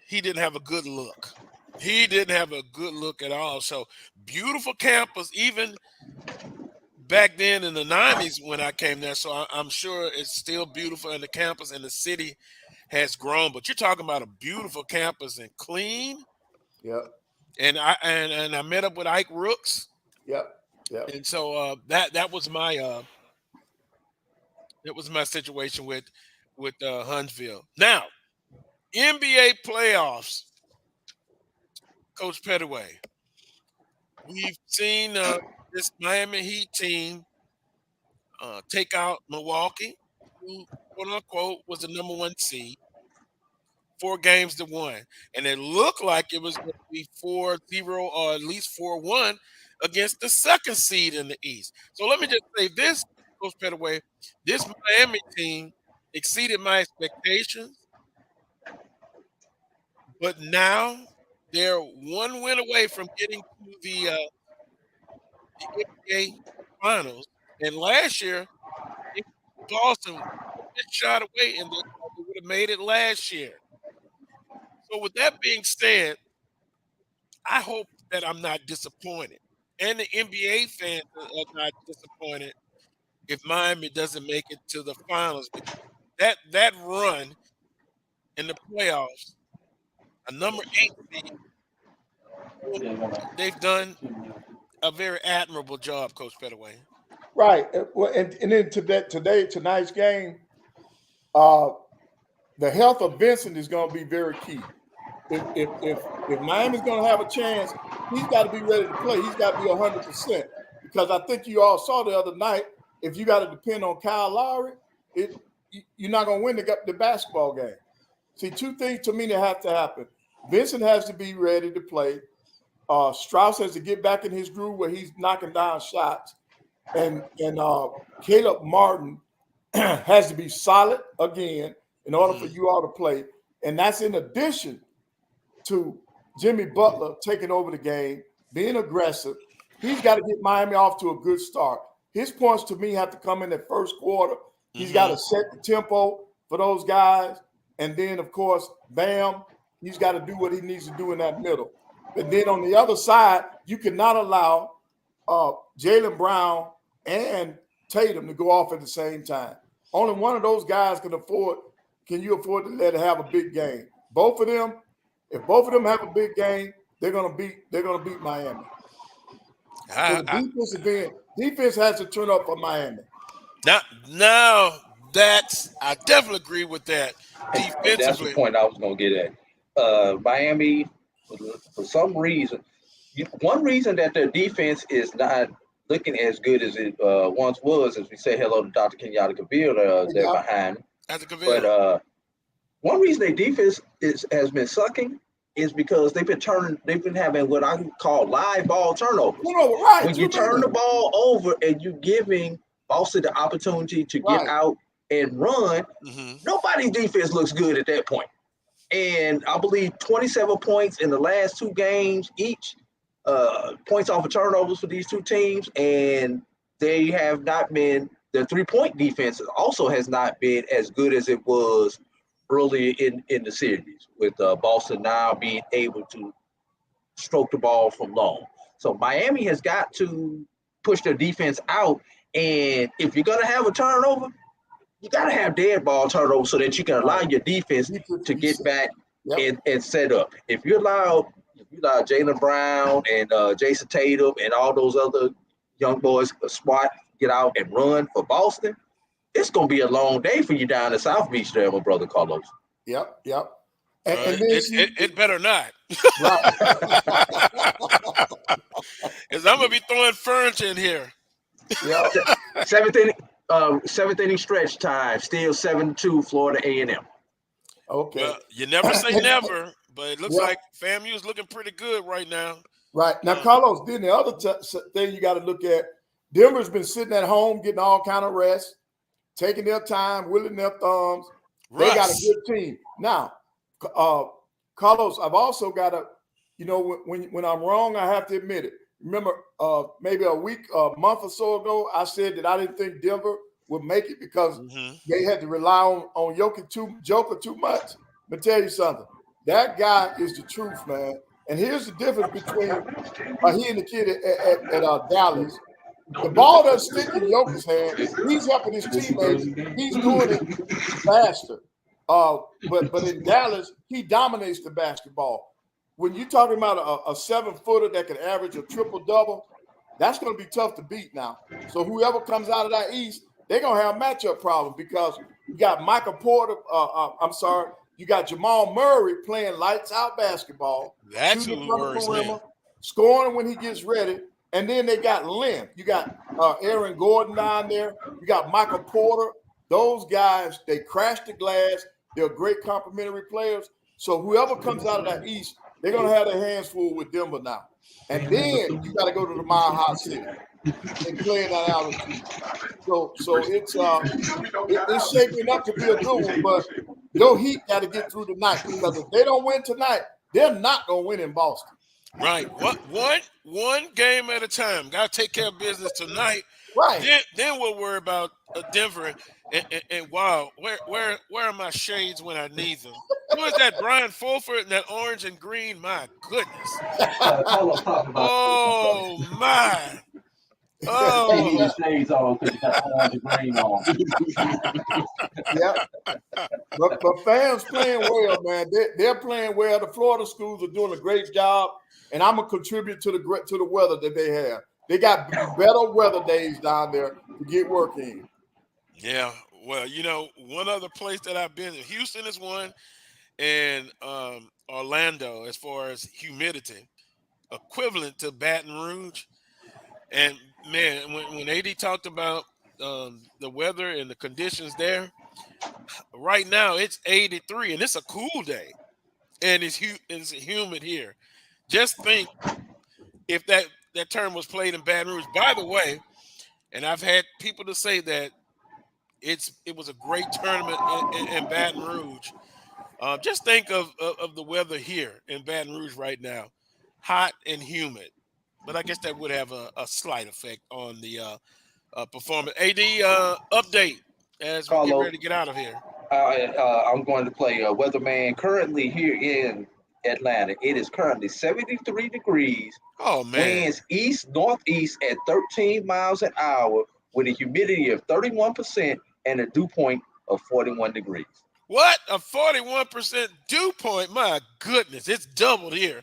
he didn't have a good look. He didn't have a good look at all. So beautiful campus, even back then in the 90s when I came there. So I'm sure it's still beautiful, and the campus and the city has grown. But you're talking about a beautiful campus and clean. Yep. And I met up with Ike Rooks. Yep. And so that was my situation with Huntsville. Now, NBA playoffs, Coach Pettaway. We've seen this Miami Heat team take out Milwaukee, who, quote unquote, was the number 1 seed, 4 games to 1. And it looked like it was going to be 4-0 or at least 4-1 against the 2nd seed in the East. So let me just say this, Coach Pettaway, this Miami team exceeded my expectations, but now they're 1 win away from getting to the NBA Finals. And last year, Boston just shot away, and they probably would have made it last year. So with that being said, I hope that I'm not disappointed, and the NBA fans are not disappointed if Miami doesn't make it to the finals. Because that run in the playoffs, a number 8 seed, they've done a very admirable job, Coach Pettaway. Right. Well, and then tonight's game, the health of Vincent is going to be very key. If Miami's going to have a chance, he's got to be ready to play. He's got to be 100%. Because I think you all saw the other night, if you got to depend on Kyle Lowry, you're not going to win the basketball game. See, 2 things to me that have to happen. Vincent has to be ready to play. Strauss has to get back in his groove where he's knocking down shots. And Caleb Martin has to be solid again in order for you all to play. And that's in addition to Jimmy Butler taking over the game, being aggressive. He's got to get Miami off to a good start. His points to me have to come in the first quarter. He's got to set the tempo for those guys. And then, of course, Bam, he's got to do what he needs to do in that middle. But then on the other side, you cannot allow Jaylen Brown and Tatum to go off at the same time. Only one of those guys can you afford to let it have a big game. Both of them, if both of them have a big game, they're gonna beat Miami. So the defense has to turn up for Miami. Now I definitely agree with that. Defensively, that's the point I was gonna get at. Miami, for some reason, one reason that their defense is not looking as good as it once was, as we say hello to Dr. Kenyatta Cavill, they're behind. But one reason their defense has been sucking is because they've been having what I call live ball turnovers. Right. When you turn the ball over and you're giving Boston the opportunity to get out and run, nobody's defense looks good at that point. And I believe 27 points in the last 2 games each, points off of turnovers for these 2 teams, and they have not been. The 3-point defense also has not been as good as it was early in the series, with Boston now being able to stroke the ball from long. So Miami has got to push their defense out, and if you're going to have a turnover, you got to have dead ball turnover so that you can allow your defense to get back and set up. If you allow Jaylen Brown and Jason Tatum and all those other young boys get out and run for Boston, it's going to be a long day for you down in South Beach there, my brother Carlos. Yep. And it better not. Right. Because I'm going to be throwing furniture in here. Yeah. Seventh inning stretch time, still 7-2 Florida A&M. Okay. Well, you never say never, but it looks like FAMU is looking pretty good right now. Right. Now, Carlos, then the other thing you got to look at, Denver's been sitting at home getting all kind of rest, taking their time, willing their thumbs. They got a good team. Now, Carlos, I've also got to, when I'm wrong, I have to admit it. Remember, maybe a month or so ago, I said that I didn't think Denver would make it because they had to rely on Joker too much. Let me tell you something. That guy is the truth, man. And here's the difference between he and the kid at Dallas. The ball doesn't stick in Joker's hand. He's helping his teammates. He's doing it faster. But in Dallas, he dominates the basketball. When you're talking about a 7-footer that can average a triple-double, that's going to be tough to beat now. So whoever comes out of that East, they're going to have a matchup problem because you got Michael Porter. You got Jamal Murray playing lights out basketball. That's who worries me. Scoring when he gets ready. And then they got length. You got Aaron Gordon down there. You got Michael Porter. Those guys, they crash the glass. They're great complementary players. So whoever comes out of that East, they're going to have their hands full with Denver now. And then you got to go to the Mile High City and play in that altitude. So it's shaping up to be a good one, but your Heat got to get through tonight, because if they don't win tonight, they're not going to win in Boston. Right. One game at a time. Got to take care of business tonight. Right. Then we'll worry about Denver. And wow, where are my shades when I need them? Who is that? Brian Fulford in that orange and green? My goodness. Oh my. Oh. Shades on because you got orange and green on. Yeah. But fans playing well, man. They're playing well. The Florida schools are doing a great job, and I'm gonna contribute to the weather that they have. They got better weather days down there to get work in. Yeah, well, one other place that I've been, Houston is one, and Orlando, as far as humidity, equivalent to Baton Rouge. And man, when AD talked about the weather and the conditions there, right now it's 83, and it's a cool day, and it's humid here. Just think if that term was played in Baton Rouge. By the way, and I've had people to say that it was a great tournament in Baton Rouge. Just think of the weather here in Baton Rouge right now, hot and humid. But I guess that would have a slight effect on the performance. AD, update as we get ready to get out of here. I'm going to play Weatherman currently here in Atlanta. It is currently 73 degrees. Oh, man. Winds east-northeast at 13 miles an hour with a humidity of 31% and a dew point of 41 degrees. What? A 41% dew point? My goodness, it's doubled here.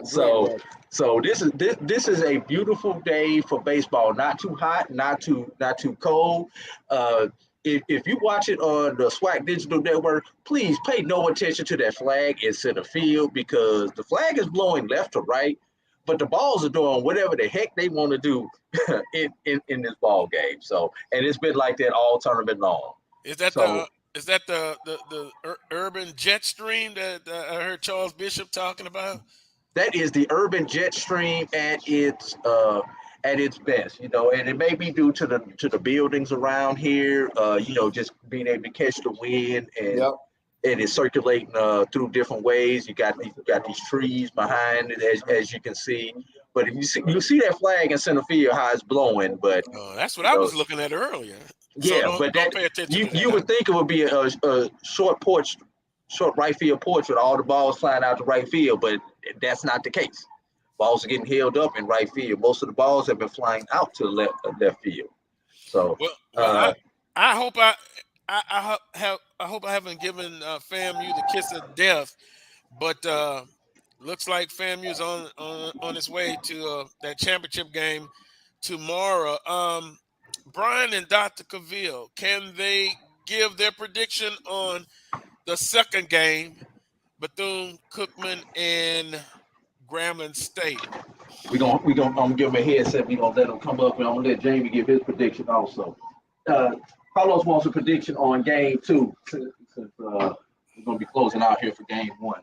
So this is a beautiful day for baseball. Not too hot, not too cold. If you watch it on the SWAC Digital Network, please pay no attention to that flag in center field, because the flag is blowing left to right, but the balls are doing whatever the heck they want to do in this ball game. So, and it's been like that all tournament long. Is that the urban jet stream that I heard Charles Bishop talking about? That is the urban jet stream at its best, and it may be due to the buildings around here, just being able to catch the wind, and and it's circulating through different ways. You got these trees behind it, as you can see. But if you see that flag in center field, how it's blowing. But that's what I was looking at earlier. Yeah, so but don't pay attention to you would think it would be a short right field porch with all the balls flying out to right field, but that's not the case. Balls are getting held up in right field. Most of the balls have been flying out to left field. So, I hope I haven't given FAMU the kiss of death, but looks like FAMU is on its way to that championship game tomorrow. Brian and Dr. Cavill, can they give their prediction on the second game, Bethune-Cookman and Grambling State? I'm gonna give him a headset. We're gonna let him come up, and I'm gonna let Jamie give his prediction also. Carlos wants a prediction on game 2, since we're gonna be closing out here for game 1.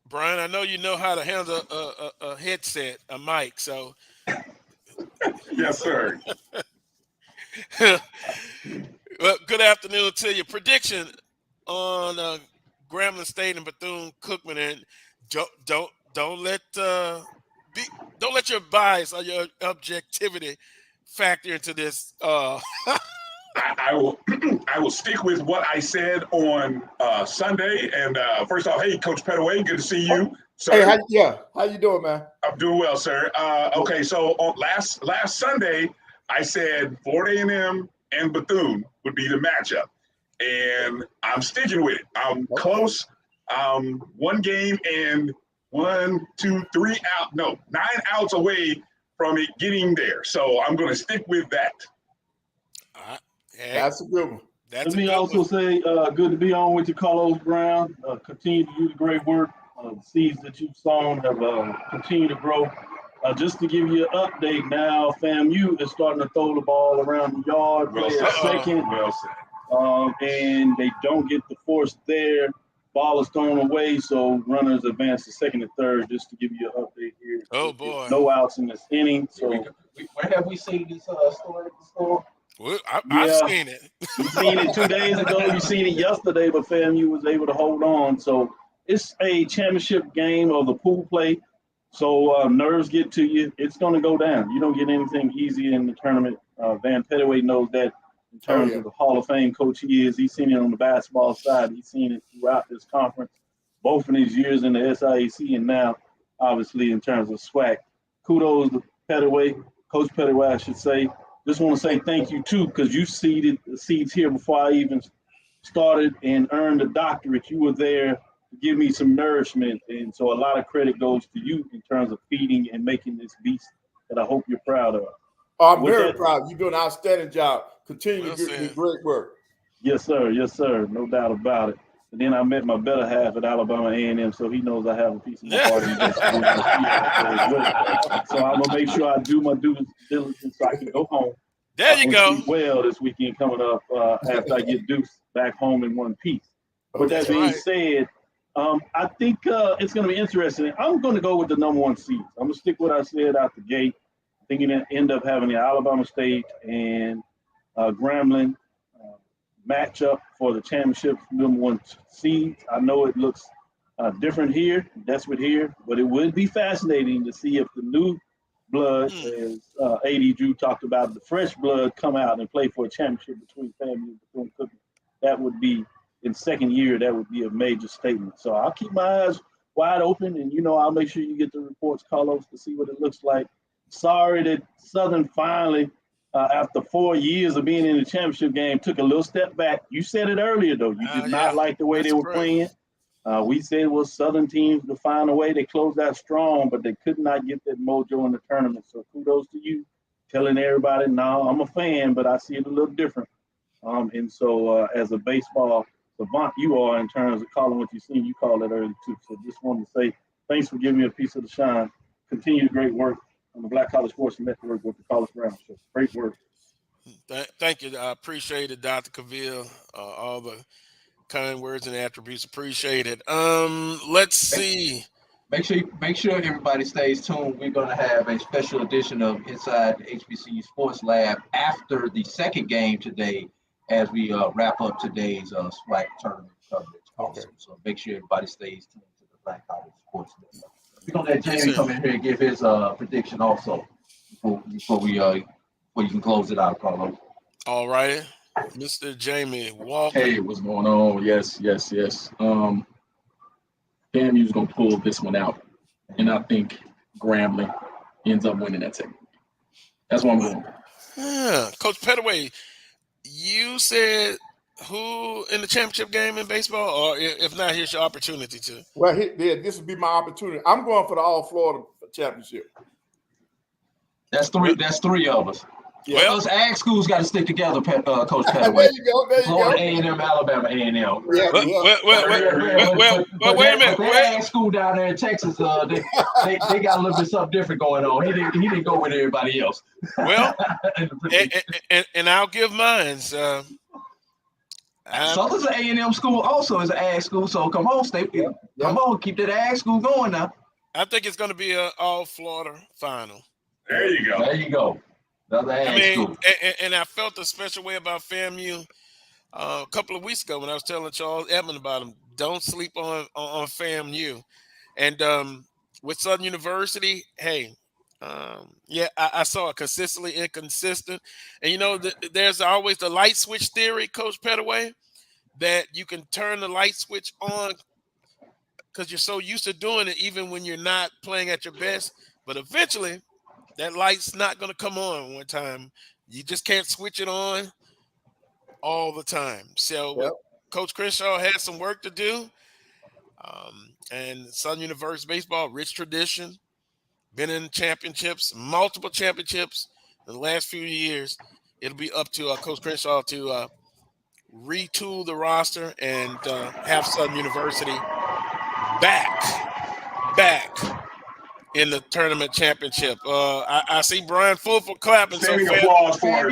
Brian, I know you know how to handle a headset, a mic, so. Yes, sir. Well, good afternoon to you. Prediction on Grambling State and Bethune-Cookman, and don't let your bias or your objectivity factor into this. I will stick with what I said on Sunday. And first off, hey, Coach Pettaway, good to see you. Sir. Hey, how you doing, man? I'm doing well, sir. Okay, so on last Sunday, I said Florida A&M and Bethune would be the matchup, and I'm sticking with it. I'm close. One game and 9 outs away from it getting there. So I'm going to stick with that. That's a good one. Let me also say, good to be on with you, Carlos Brown. Continue to do the great work. The seeds that you've sown have continued to grow. Just to give you an update now, FAMU is starting to throw the ball around the yard, play a second. Well said. And they don't get the force there. Ball is thrown away, so runners advance to second and third. Just to give you an update here. Oh boy! No outs in this inning. So where have we seen this story before? Well, I've seen it. You seen it 2 days ago. You seen it yesterday, but FAMU was able to hold on. So it's a championship game of the pool play. So nerves get to you. It's going to go down. You don't get anything easy in the tournament. Vann Pettaway knows that in terms of the Hall of Fame coach he is. He's seen it on the basketball side. He's seen it throughout this conference, both in his years in the SIAC and now, obviously, in terms of SWAC. Kudos to Pettaway, Coach Pettaway, I should say. Just want to say thank you, too, because you seeded the seeds here before I even started and earned a doctorate. You were there to give me some nourishment, and so a lot of credit goes to you in terms of feeding and making this beast that I hope you're proud of. Oh, I'm very proud. You're doing an outstanding job. Continue to do great work. Yes, sir. Yes, sir. No doubt about it. And then I met my better half at Alabama A&M, so he knows I have a piece of my heart in this. So I'm gonna make sure I do my due diligence so I can go home. There you go. Well, this weekend coming up after I get Deuce back home in one piece. With that being said, I think it's going to be interesting. I'm going to go with the number one seed. I'm going to stick with what I said out the gate. I think you're going to end up having the Alabama State and Grambling matchup for the championship number one seed. I know it looks different here, desperate here, but it would be fascinating to see if the new blood, as AD Drew talked about, the fresh blood come out and play for a championship between FAMU and Bethune-Cookman. That would be, in second year, that would be a major statement. So I'll keep my eyes wide open, and, I'll make sure you get the reports, Carlos, to see what it looks like. Sorry that Southern finally, after 4 years of being in the championship game, took a little step back. You said it earlier, though. You did not like the way they were playing. We said, Southern teams to find a way. They closed out strong, but they could not get that mojo in the tournament. So kudos to you, telling everybody, no, I'm a fan, but I see it a little different. And so as a baseball savant you are in terms of calling what you've seen, you called it early too. So just wanted to say thanks for giving me a piece of the shine. Continue the great work on the Black College Sports Network with the Carlos Brown Show. Great work. Thank you. I appreciate it, Dr. Cavill. All the kind words and attributes appreciated. Let's see. Make sure everybody stays tuned. We're going to have a special edition of Inside the HBCU Sports Lab after the second game today, as we wrap up today's SWAC tournament coverage. Also. So make sure everybody stays tuned to the Black College Sports Network. We're gonna let Jamie come in here and give his prediction also before you can close it out, Carlos. All right, Mr. Jamie Walker. Hey, what's going on? Yes. FAMU's gonna pull this one out, and I think Grambling ends up winning that second. That's what I'm going. Coach Pettaway, you said who in the championship game in baseball, or if not, here's your opportunity to. Well, this would be my opportunity. I'm going for the All Florida Championship. That's three of us. Yeah. Well, those ag schools got to stick together, Coach Pettaway. There you go. Florida A&M, Alabama A&M. Well, wait a minute. That ag school down there in Texas, they got a little bit something different going on. He didn't go with everybody else. Well, and I'll give mine. Southern's an A&M school, also is an ag school. So come on, keep that ag school going now. I think it's going to be an all Florida final. There you go. And I felt a special way about FAMU a couple of weeks ago when I was telling Charles Edmond about him. Don't sleep on FAMU. And with Southern University, hey, I saw it consistently inconsistent. And, there's always the light switch theory, Coach Pettaway, that you can turn the light switch on because you're so used to doing it even when you're not playing at your best. But eventually, that light's not going to come on one time. You just can't switch it on all the time. So Coach Crenshaw has some work to do. And Southern University baseball, rich tradition, been in championships, multiple championships in the last few years. it'll be up to Coach Crenshaw to retool the roster and have Southern University back in the tournament championship. I see Brian Fulford clapping. Standing applause for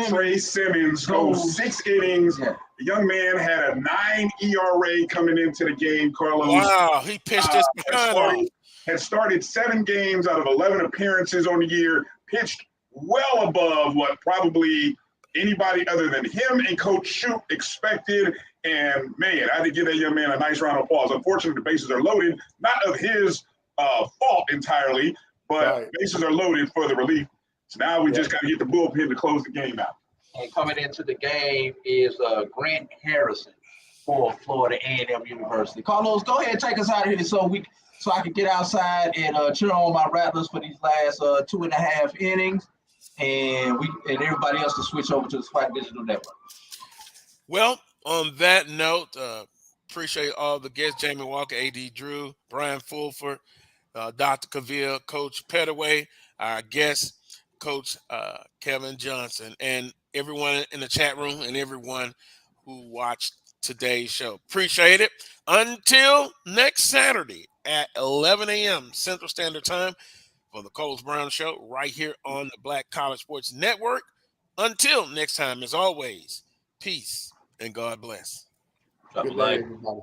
Trey Simmons goes 6 innings. The young man had a 9 ERA coming into the game, Carlos. Wow, he pitched his behind off. Had started 7 games out of 11 appearances on the year, pitched well above what probably anybody other than him and Coach Shoup expected. And, man, I had to give that young man a nice round of applause. Unfortunately, the bases are loaded, not of his fault entirely, but bases are loaded for the relief. So now we just got to get the bullpen to close the game out. And coming into the game is Grant Harrison for Florida A&M University. Carlos, go ahead and take us out of here so I can get outside and cheer on my Rattlers for these last 2.5 innings, and everybody else to switch over to the Spike Digital Network. Well, on that note, appreciate all the guests: Jamie Walker, A.D. Drew, Brian Fulford, Dr. Cavill, Coach Pettaway, our guest, Coach Kevin Johnson, and everyone in the chat room and everyone who watched today's show. Appreciate it. Until next Saturday at 11 a.m. Central Standard Time for the Coles Brown Show right here on the Black College Sports Network. Until next time, as always, peace and God bless. Good night, everybody.